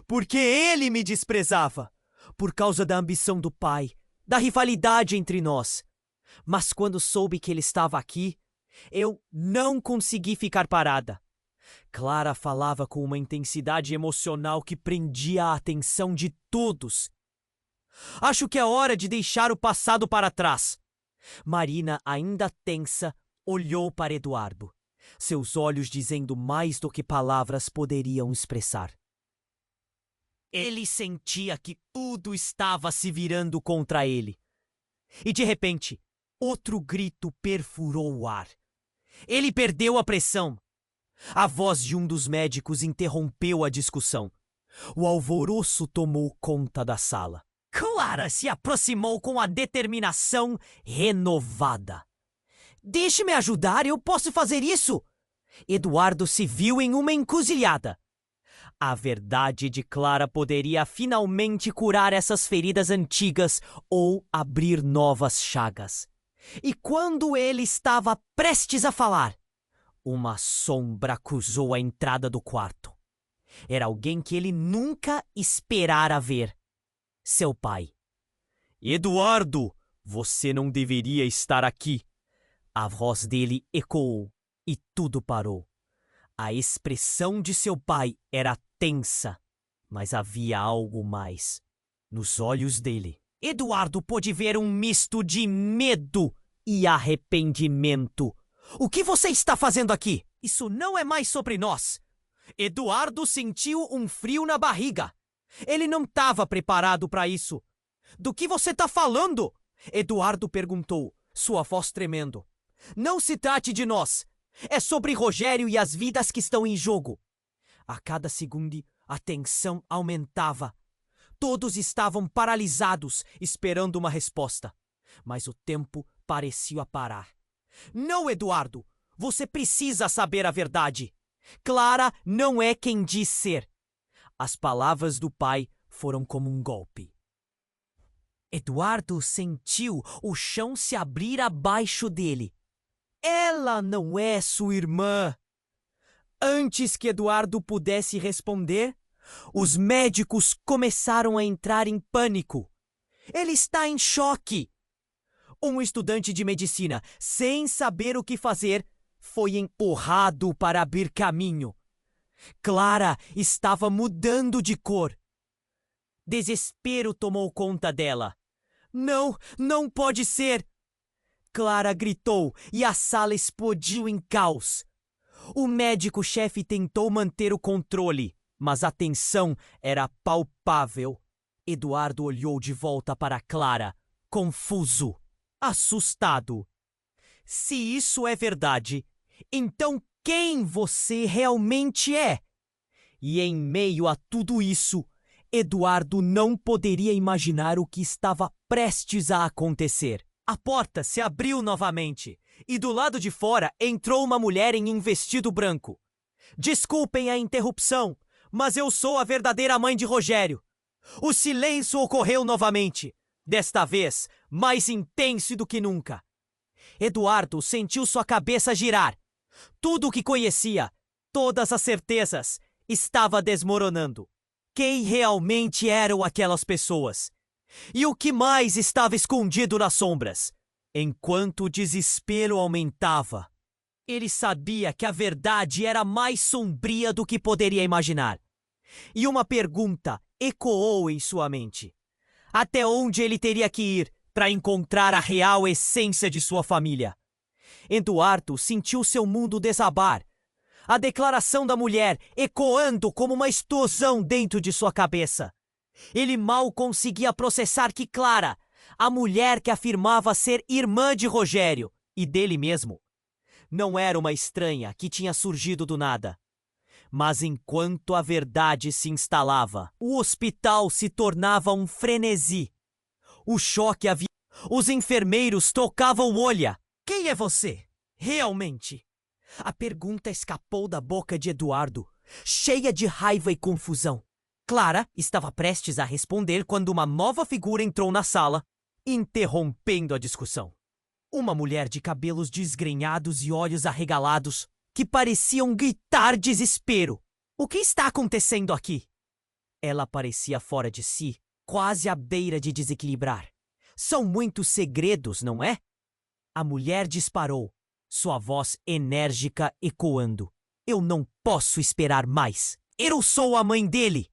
Porque ele me desprezava, por causa da ambição do pai, da rivalidade entre nós. Mas quando soube que ele estava aqui, eu não consegui ficar parada. Clara falava com uma intensidade emocional que prendia a atenção de todos. Acho que é hora de deixar o passado para trás. Marina, ainda tensa, olhou para Eduardo, seus olhos dizendo mais do que palavras poderiam expressar. Ele sentia que tudo estava se virando contra ele. E de repente, outro grito perfurou o ar. Ele perdeu a pressão. A voz de um dos médicos interrompeu a discussão. O alvoroço tomou conta da sala. Clara se aproximou com a determinação renovada. Deixe-me ajudar, eu posso fazer isso! Eduardo se viu em uma encruzilhada. A verdade de Clara poderia finalmente curar essas feridas antigas ou abrir novas chagas. E quando ele estava prestes a falar, uma sombra cruzou a entrada do quarto. Era alguém que ele nunca esperara ver. Seu pai. Eduardo, você não deveria estar aqui. A voz dele ecoou e tudo parou. A expressão de seu pai era tensa, mas havia algo mais. Nos olhos dele, Eduardo pôde ver um misto de medo e arrependimento. O que você está fazendo aqui? Isso não é mais sobre nós. Eduardo sentiu um frio na barriga. Ele não estava preparado para isso. Do que você está falando? Eduardo perguntou, sua voz tremendo. Não se trate de nós. É sobre Rogério e as vidas que estão em jogo. A cada segundo, a tensão aumentava. Todos estavam paralisados, esperando uma resposta. Mas o tempo parecia parar. Não, Eduardo! Você precisa saber a verdade. Clara não é quem diz ser. As palavras do pai foram como um golpe. Eduardo sentiu o chão se abrir abaixo dele. Ela não é sua irmã. Antes que Eduardo pudesse responder, os médicos começaram a entrar em pânico. Ele está em choque. Um estudante de medicina, sem saber o que fazer, foi empurrado para abrir caminho. Clara estava mudando de cor. Desespero tomou conta dela. Não, não pode ser! Clara gritou e a sala explodiu em caos. O médico-chefe tentou manter o controle, mas a tensão era palpável. Eduardo olhou de volta para Clara, confuso, assustado. Se isso é verdade, então quem você realmente é? E em meio a tudo isso, Eduardo não poderia imaginar o que estava prestes a acontecer. A porta se abriu novamente e do lado de fora entrou uma mulher em um vestido branco. Desculpem a interrupção, mas eu sou a verdadeira mãe de Rogério. O silêncio ocorreu novamente, desta vez mais intenso do que nunca. Eduardo sentiu sua cabeça girar. Tudo o que conhecia, todas as certezas, estava desmoronando. Quem realmente eram aquelas pessoas? E o que mais estava escondido nas sombras? Enquanto o desespero aumentava, ele sabia que a verdade era mais sombria do que poderia imaginar. E uma pergunta ecoou em sua mente. Até onde ele teria que ir para encontrar a real essência de sua família? Eduardo sentiu seu mundo desabar. A declaração da mulher ecoando como uma explosão dentro de sua cabeça. Ele mal conseguia processar que Clara, a mulher que afirmava ser irmã de Rogério e dele mesmo, não era uma estranha que tinha surgido do nada. Mas enquanto a verdade se instalava, o hospital se tornava um frenesi. O choque havia... Os enfermeiros tocavam o olho. Quem é você? Realmente? A pergunta escapou da boca de Eduardo, cheia de raiva e confusão. Clara estava prestes a responder quando uma nova figura entrou na sala, interrompendo a discussão. Uma mulher de cabelos desgrenhados e olhos arregalados, que pareciam gritar desespero. O que está acontecendo aqui? Ela parecia fora de si, quase à beira de desequilibrar. São muitos segredos, não é? A mulher disparou, sua voz enérgica ecoando. Eu não posso esperar mais. Eu sou a mãe dele.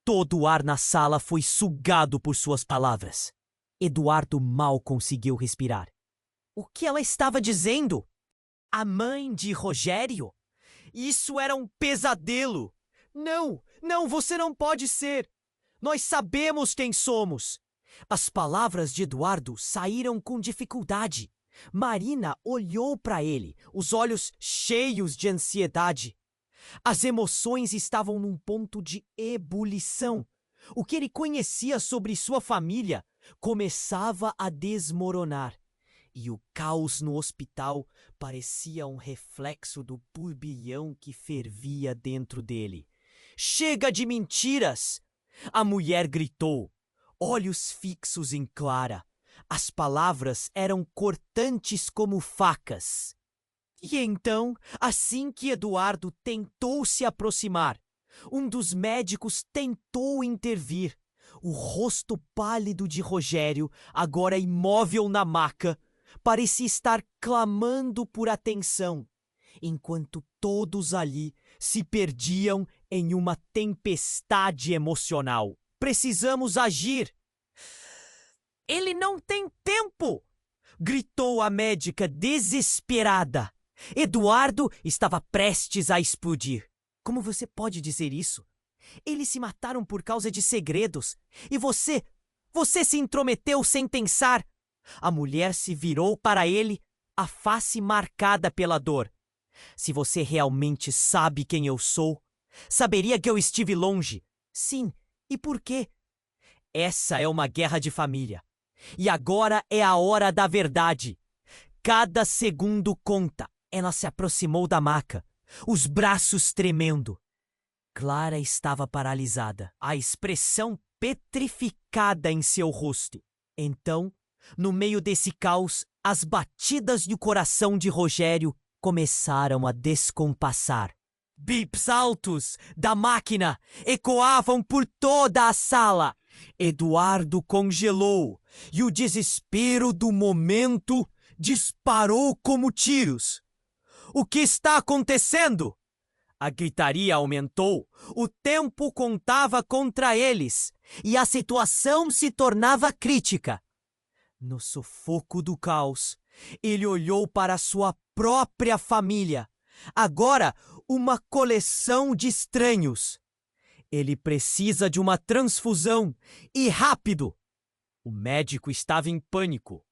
Todo o ar na sala foi sugado por suas palavras. Eduardo mal conseguiu respirar. O que ela estava dizendo? A mãe de Rogério? Isso era um pesadelo. Não, não, você não pode ser. Nós sabemos quem somos. As palavras de Eduardo saíram com dificuldade. Marina olhou para ele, os olhos cheios de ansiedade. As emoções estavam num ponto de ebulição. O que ele conhecia sobre sua família começava a desmoronar. E o caos no hospital parecia um reflexo do turbilhão que fervia dentro dele. Chega de mentiras! A mulher gritou, olhos fixos em Clara. As palavras eram cortantes como facas. E então, assim que Eduardo tentou se aproximar, um dos médicos tentou intervir. O rosto pálido de Rogério, agora imóvel na maca, parecia estar clamando por atenção, enquanto todos ali se perdiam em uma tempestade emocional. Precisamos agir! Ele não tem tempo! Gritou a médica desesperada. Eduardo estava prestes a explodir. Como você pode dizer isso? Eles se mataram por causa de segredos. E você se intrometeu sem pensar. A mulher se virou para ele, a face marcada pela dor. Se você realmente sabe quem eu sou, saberia que eu estive longe. Sim, e por quê? Essa é uma guerra de família. E agora é a hora da verdade. Cada segundo conta. Ela se aproximou da maca, os braços tremendo. Clara estava paralisada, a expressão petrificada em seu rosto. Então, no meio desse caos, as batidas do coração de Rogério começaram a descompassar. Bips altos da máquina ecoavam por toda a sala. Eduardo congelou e o desespero do momento disparou como tiros. O que está acontecendo? A gritaria aumentou, o tempo contava contra eles e a situação se tornava crítica. No sufoco do caos, ele olhou para sua própria família, agora uma coleção de estranhos. Ele precisa de uma transfusão e rápido! O médico estava em pânico.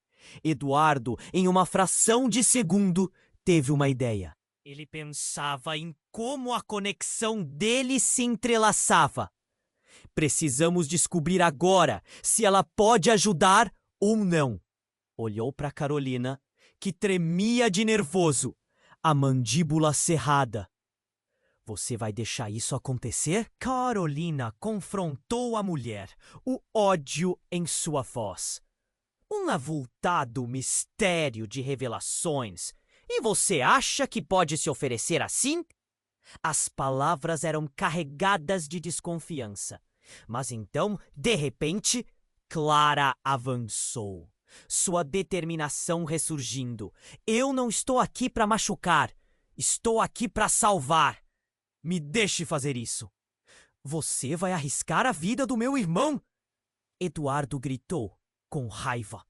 Eduardo, em uma fração de segundo, teve uma ideia. Ele pensava em como a conexão dele se entrelaçava. Precisamos descobrir agora se ela pode ajudar ou não. Olhou para Carolina, que tremia de nervoso, a mandíbula cerrada. Você vai deixar isso acontecer? Carolina confrontou a mulher, o ódio em sua voz. Um avultado mistério de revelações. E você acha que pode se oferecer assim? As palavras eram carregadas de desconfiança. Mas então, de repente, Clara avançou, sua determinação ressurgindo. Eu não estou aqui para machucar. Estou aqui para salvar. Me deixe fazer isso. Você vai arriscar a vida do meu irmão? Eduardo gritou, com raiva.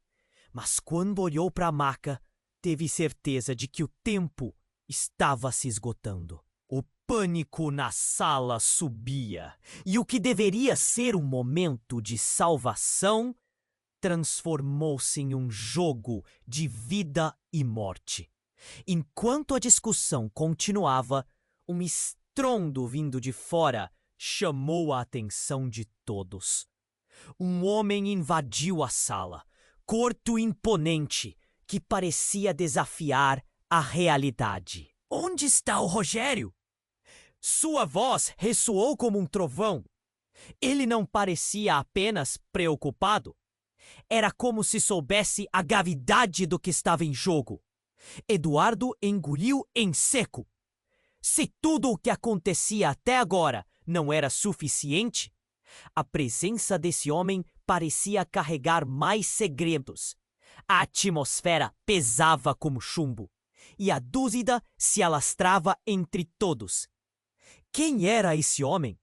Mas quando olhou para a maca, teve certeza de que o tempo estava se esgotando. O pânico na sala subia, e o que deveria ser um momento de salvação transformou-se em um jogo de vida e morte. Enquanto a discussão continuava, um estrondo vindo de fora chamou a atenção de todos. Um homem invadiu a sala, corpo imponente, que parecia desafiar a realidade. Onde está o Rogério? Sua voz ressoou como um trovão. Ele não parecia apenas preocupado. Era como se soubesse a gravidade do que estava em jogo. Eduardo engoliu em seco. Se tudo o que acontecia até agora não era suficiente, a presença desse homem parecia carregar mais segredos. A atmosfera pesava como chumbo, e a dúvida se alastrava entre todos. Quem era esse homem?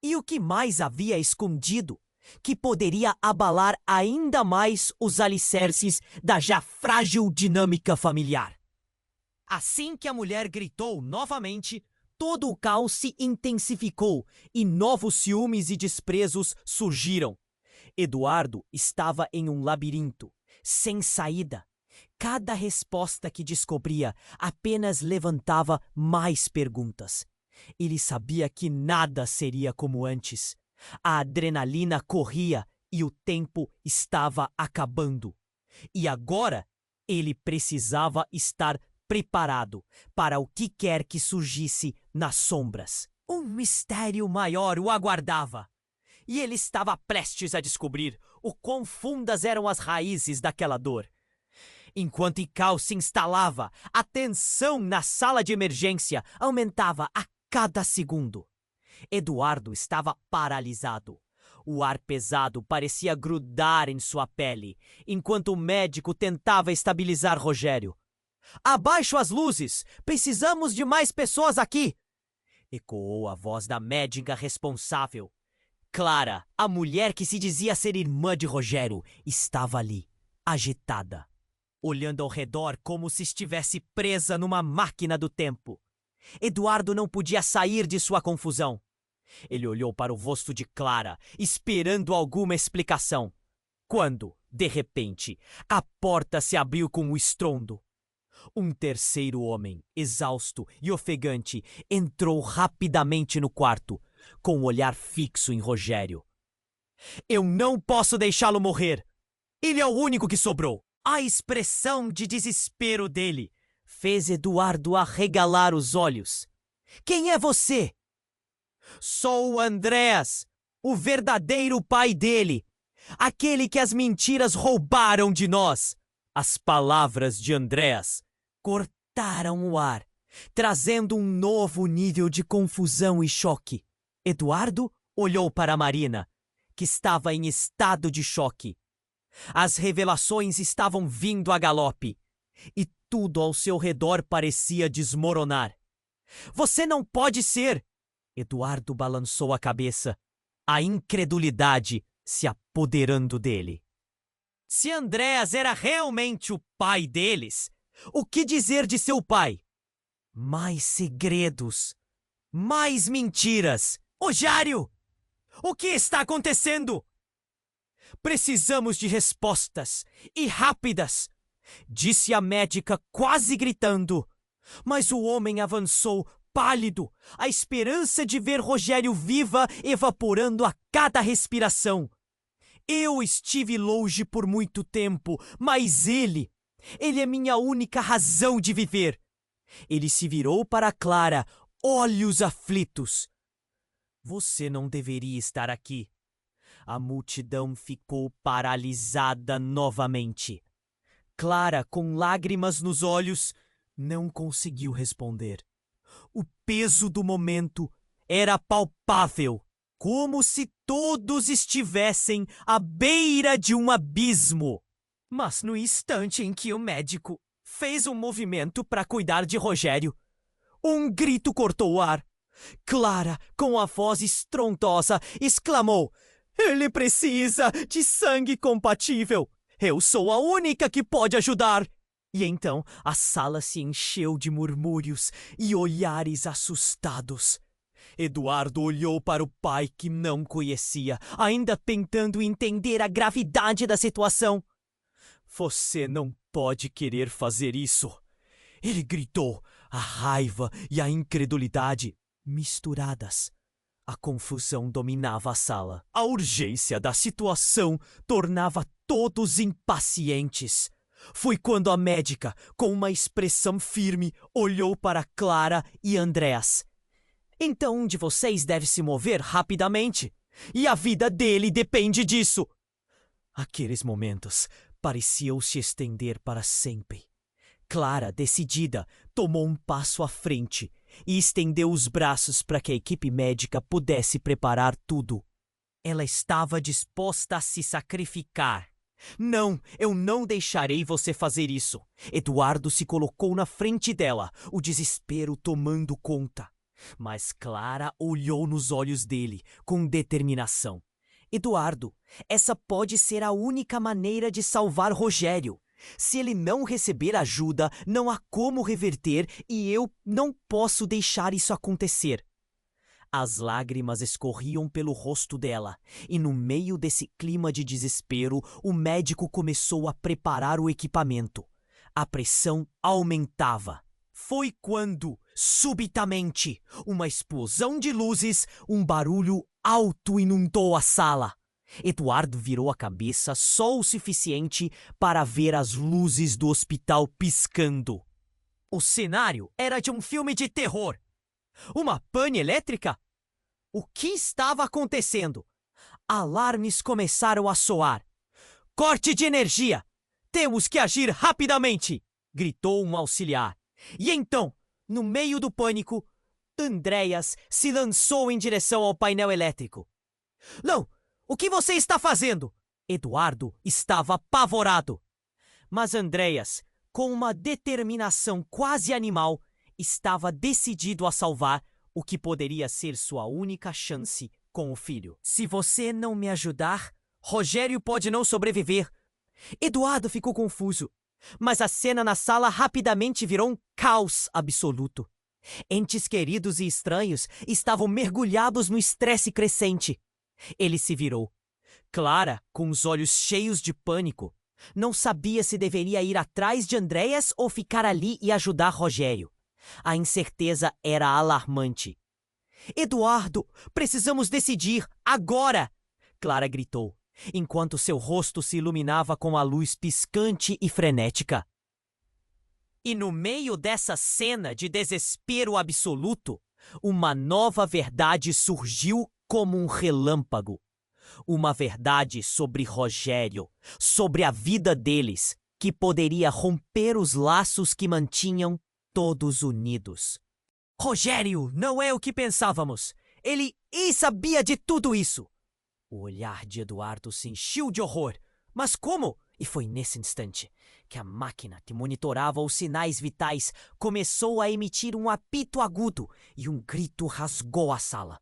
E o que mais havia escondido, que poderia abalar ainda mais os alicerces da já frágil dinâmica familiar? Assim que a mulher gritou novamente, todo o caos se intensificou e novos ciúmes e desprezos surgiram. Eduardo estava em um labirinto, sem saída. Cada resposta que descobria apenas levantava mais perguntas. Ele sabia que nada seria como antes. A adrenalina corria e o tempo estava acabando. E agora ele precisava estar preparado para o que quer que surgisse nas sombras. Um mistério maior o aguardava. E ele estava prestes a descobrir o quão fundas eram as raízes daquela dor. Enquanto o caos se instalava, a tensão na sala de emergência aumentava a cada segundo. Eduardo estava paralisado. O ar pesado parecia grudar em sua pele, enquanto o médico tentava estabilizar Rogério. Abaixo as luzes! Precisamos de mais pessoas aqui! Ecoou a voz da médica responsável. Clara, a mulher que se dizia ser irmã de Rogério, estava ali, agitada, olhando ao redor como se estivesse presa numa máquina do tempo. Eduardo não podia sair de sua confusão. Ele olhou para o rosto de Clara, esperando alguma explicação. Quando, de repente, a porta se abriu com um estrondo. Um terceiro homem, exausto e ofegante, entrou rapidamente no quarto, com o olhar fixo em Rogério. Eu não posso deixá-lo morrer! Ele é o único que sobrou! A expressão de desespero dele fez Eduardo arregalar os olhos. Quem é você? Sou o Andréas, o verdadeiro pai dele, aquele que as mentiras roubaram de nós. As palavras de Andréas cortaram o ar, trazendo um novo nível de confusão e choque. Eduardo olhou para Marina, que estava em estado de choque. As revelações estavam vindo a galope, e tudo ao seu redor parecia desmoronar. Você não pode ser! Eduardo balançou a cabeça, a incredulidade se apoderando dele. Se Andréas era realmente o pai deles, o que dizer de seu pai? Mais segredos, mais mentiras. Rogério! O que está acontecendo? Precisamos de respostas, e rápidas, disse a médica quase gritando. Mas o homem avançou, pálido, a esperança de ver Rogério viva evaporando a cada respiração. Eu estive longe por muito tempo, mas ele é minha única razão de viver. Ele se virou para Clara, olhos aflitos. Você não deveria estar aqui. A multidão ficou paralisada novamente. Clara, com lágrimas nos olhos, não conseguiu responder. O peso do momento era palpável, como se todos estivessem à beira de um abismo. Mas no instante em que o médico fez um movimento para cuidar de Rogério, um grito cortou o ar. Clara, com a voz estrondosa, exclamou: "Ele precisa de sangue compatível! Eu sou a única que pode ajudar!" E então a sala se encheu de murmúrios e olhares assustados. Eduardo olhou para o pai que não conhecia, ainda tentando entender a gravidade da situação. "Você não pode querer fazer isso!" Ele gritou, a raiva e a incredulidade misturadas. A confusão dominava a sala. A urgência da situação tornava todos impacientes. Foi quando a médica, com uma expressão firme, olhou para Clara e Andreas. "Então um de vocês deve se mover rapidamente, e a vida dele depende disso." Aqueles momentos pareciam se estender para sempre. Clara, decidida, tomou um passo à frente e estendeu os braços para que a equipe médica pudesse preparar tudo. Ela estava disposta a se sacrificar. "Não, eu não deixarei você fazer isso." Eduardo se colocou na frente dela, o desespero tomando conta. Mas Clara olhou nos olhos dele com determinação. "Eduardo, essa pode ser a única maneira de salvar Rogério. Se ele não receber ajuda, não há como reverter e eu não posso deixar isso acontecer." As lágrimas escorriam pelo rosto dela, e no meio desse clima de desespero, o médico começou a preparar o equipamento. A pressão aumentava. Foi quando, subitamente, uma explosão de luzes, um barulho alto inundou a sala. Eduardo virou a cabeça só o suficiente para ver as luzes do hospital piscando. O cenário era de um filme de terror. Uma pane elétrica? O que estava acontecendo? Alarmes começaram a soar. "Corte de energia! Temos que agir rapidamente!" gritou um auxiliar. E então, no meio do pânico, Andreas se lançou em direção ao painel elétrico. "Não! O que você está fazendo?" Eduardo estava apavorado. Mas Andreas, com uma determinação quase animal, estava decidido a salvar o que poderia ser sua única chance com o filho. "Se você não me ajudar, Rogério pode não sobreviver." Eduardo ficou confuso, mas a cena na sala rapidamente virou um caos absoluto. Entes queridos e estranhos estavam mergulhados no estresse crescente. Ele se virou. Clara, com os olhos cheios de pânico, não sabia se deveria ir atrás de Andreas ou ficar ali e ajudar Rogério. A incerteza era alarmante. "Eduardo, precisamos decidir, agora!" Clara gritou, enquanto seu rosto se iluminava com a luz piscante e frenética. E no meio dessa cena de desespero absoluto, uma nova verdade surgiu como um relâmpago. Uma verdade sobre Rogério, sobre a vida deles, que poderia romper os laços que mantinham todos unidos. "Rogério não é o que pensávamos. Ele sabia de tudo isso." O olhar de Eduardo se encheu de horror. Mas como? E foi nesse instante que a máquina que monitorava os sinais vitais começou a emitir um apito agudo e um grito rasgou a sala.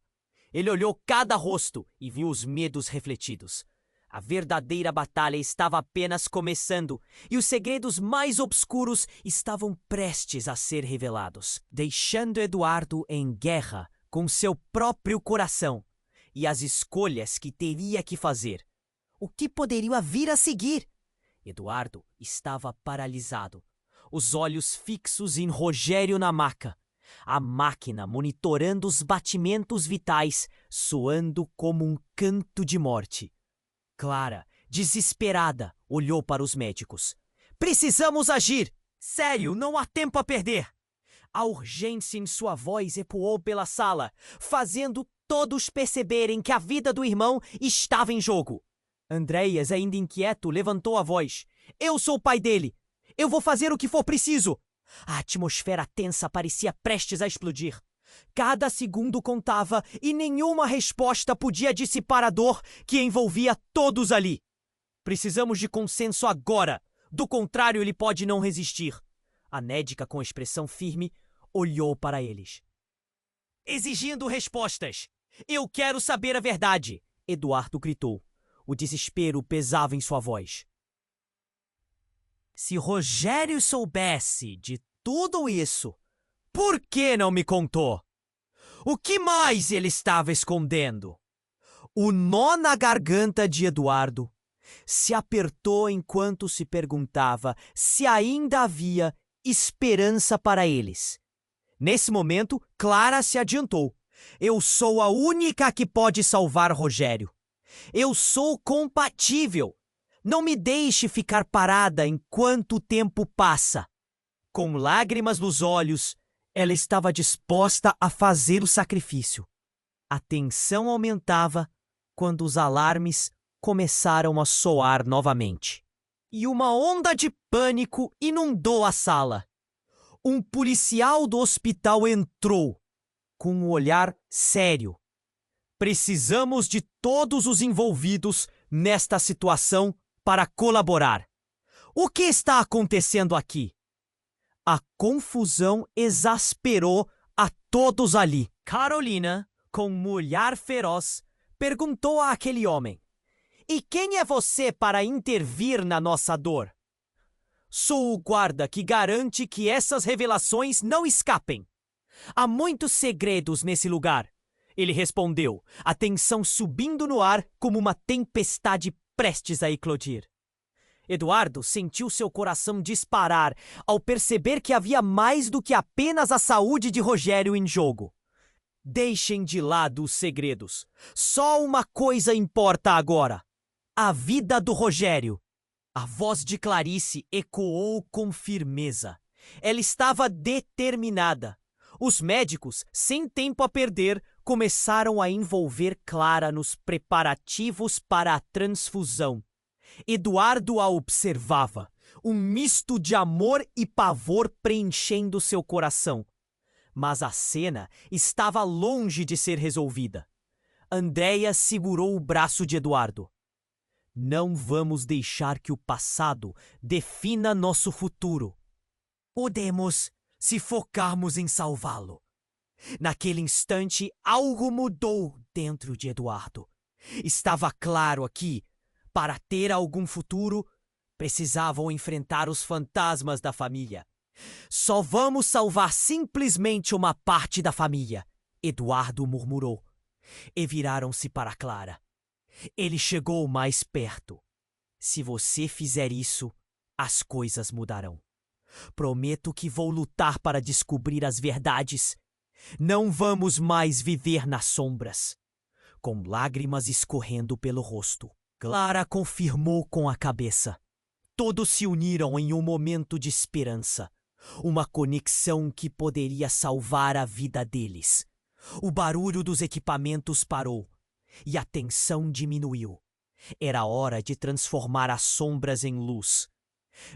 Ele olhou cada rosto e viu os medos refletidos. A verdadeira batalha estava apenas começando e os segredos mais obscuros estavam prestes a ser revelados, deixando Eduardo em guerra com seu próprio coração e as escolhas que teria que fazer. O que poderia vir a seguir? Eduardo estava paralisado, os olhos fixos em Rogério na maca, a máquina monitorando os batimentos vitais, soando como um canto de morte. Clara, desesperada, olhou para os médicos. "Precisamos agir! Sério, não há tempo a perder!" A urgência em sua voz ecoou pela sala, fazendo todos perceberem que a vida do irmão estava em jogo. Andreas, ainda inquieto, levantou a voz. "Eu sou o pai dele! Eu vou fazer o que for preciso! A atmosfera tensa parecia prestes a explodir. Cada segundo contava e nenhuma resposta podia dissipar a dor que envolvia todos ali. Precisamos de consenso agora. Do contrário, ele pode não resistir. A Nédica, com expressão firme, olhou para eles. Exigindo respostas. Eu quero saber a verdade, Eduardo gritou. O desespero pesava em sua voz. Se Rogério soubesse de tudo isso, por que não me contou? O que mais ele estava escondendo? O nó na garganta de Eduardo se apertou enquanto se perguntava se ainda havia esperança para eles. Nesse momento, Clara se adiantou. Eu sou a única que pode salvar Rogério. Eu sou compatível. Não me deixe ficar parada enquanto o tempo passa. Com lágrimas nos olhos, ela estava disposta a fazer o sacrifício. A tensão aumentava quando os alarmes começaram a soar novamente. E uma onda de pânico inundou a sala. Um policial do hospital entrou, com um olhar sério. Precisamos de todos os envolvidos nesta situação para colaborar. O que está acontecendo aqui? A confusão exasperou a todos ali. Carolina, com um olhar feroz, perguntou àquele homem: E quem é você para intervir na nossa dor? Sou o guarda que garante que essas revelações não escapem. Há muitos segredos nesse lugar, ele respondeu, a tensão subindo no ar como uma tempestade prestes a eclodir. Eduardo sentiu seu coração disparar ao perceber que havia mais do que apenas a saúde de Rogério em jogo. Deixem de lado os segredos. Só uma coisa importa agora: a vida do Rogério. A voz de Clarice ecoou com firmeza. Ela estava determinada. Os médicos, sem tempo a perder, começaram a envolver Clara nos preparativos para a transfusão. Eduardo a observava, um misto de amor e pavor preenchendo seu coração. Mas a cena estava longe de ser resolvida. Andréia segurou o braço de Eduardo. Não vamos deixar que o passado defina nosso futuro. Podemos, se focarmos em salvá-lo. Naquele instante, algo mudou dentro de Eduardo. Estava claro aqui, para ter algum futuro, precisavam enfrentar os fantasmas da família. Só vamos salvar simplesmente uma parte da família, Eduardo murmurou. E viraram-se para Clara. Ele chegou mais perto. Se você fizer isso, as coisas mudarão. Prometo que vou lutar para descobrir as verdades. Não vamos mais viver nas sombras. Com lágrimas escorrendo pelo rosto, Clara confirmou com a cabeça. Todos se uniram em um momento de esperança. Uma conexão que poderia salvar a vida deles. O barulho dos equipamentos parou e a tensão diminuiu. Era hora de transformar as sombras em luz.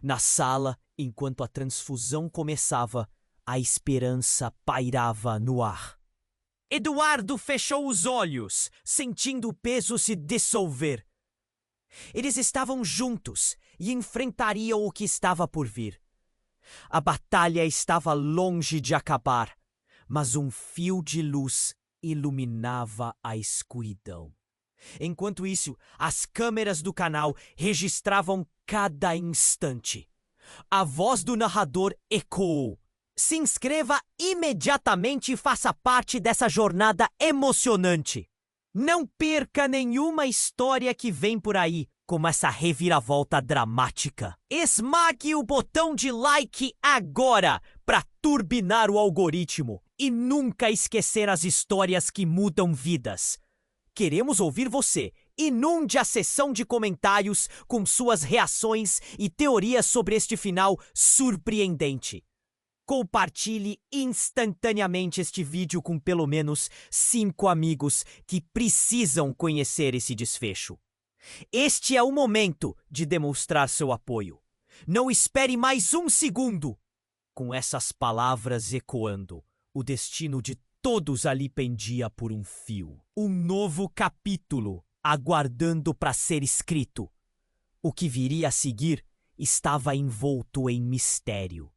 Na sala, enquanto a transfusão começava, a esperança pairava no ar. Eduardo fechou os olhos, sentindo o peso se dissolver. Eles estavam juntos e enfrentariam o que estava por vir. A batalha estava longe de acabar, mas um fio de luz iluminava a escuridão. Enquanto isso, as câmeras do canal registravam cada instante. A voz do narrador ecoou. Se inscreva imediatamente e faça parte dessa jornada emocionante. Não perca nenhuma história que vem por aí, como essa reviravolta dramática. Esmague o botão de like agora para turbinar o algoritmo e nunca esquecer as histórias que mudam vidas. Queremos ouvir você. Inunde a seção de comentários com suas reações e teorias sobre este final surpreendente. Compartilhe instantaneamente este vídeo com pelo menos 5 amigos que precisam conhecer esse desfecho. Este é o momento de demonstrar seu apoio. Não espere mais um segundo. Com essas palavras ecoando, o destino de todos ali pendia por um fio. Um novo capítulo, aguardando para ser escrito. O que viria a seguir estava envolto em mistério.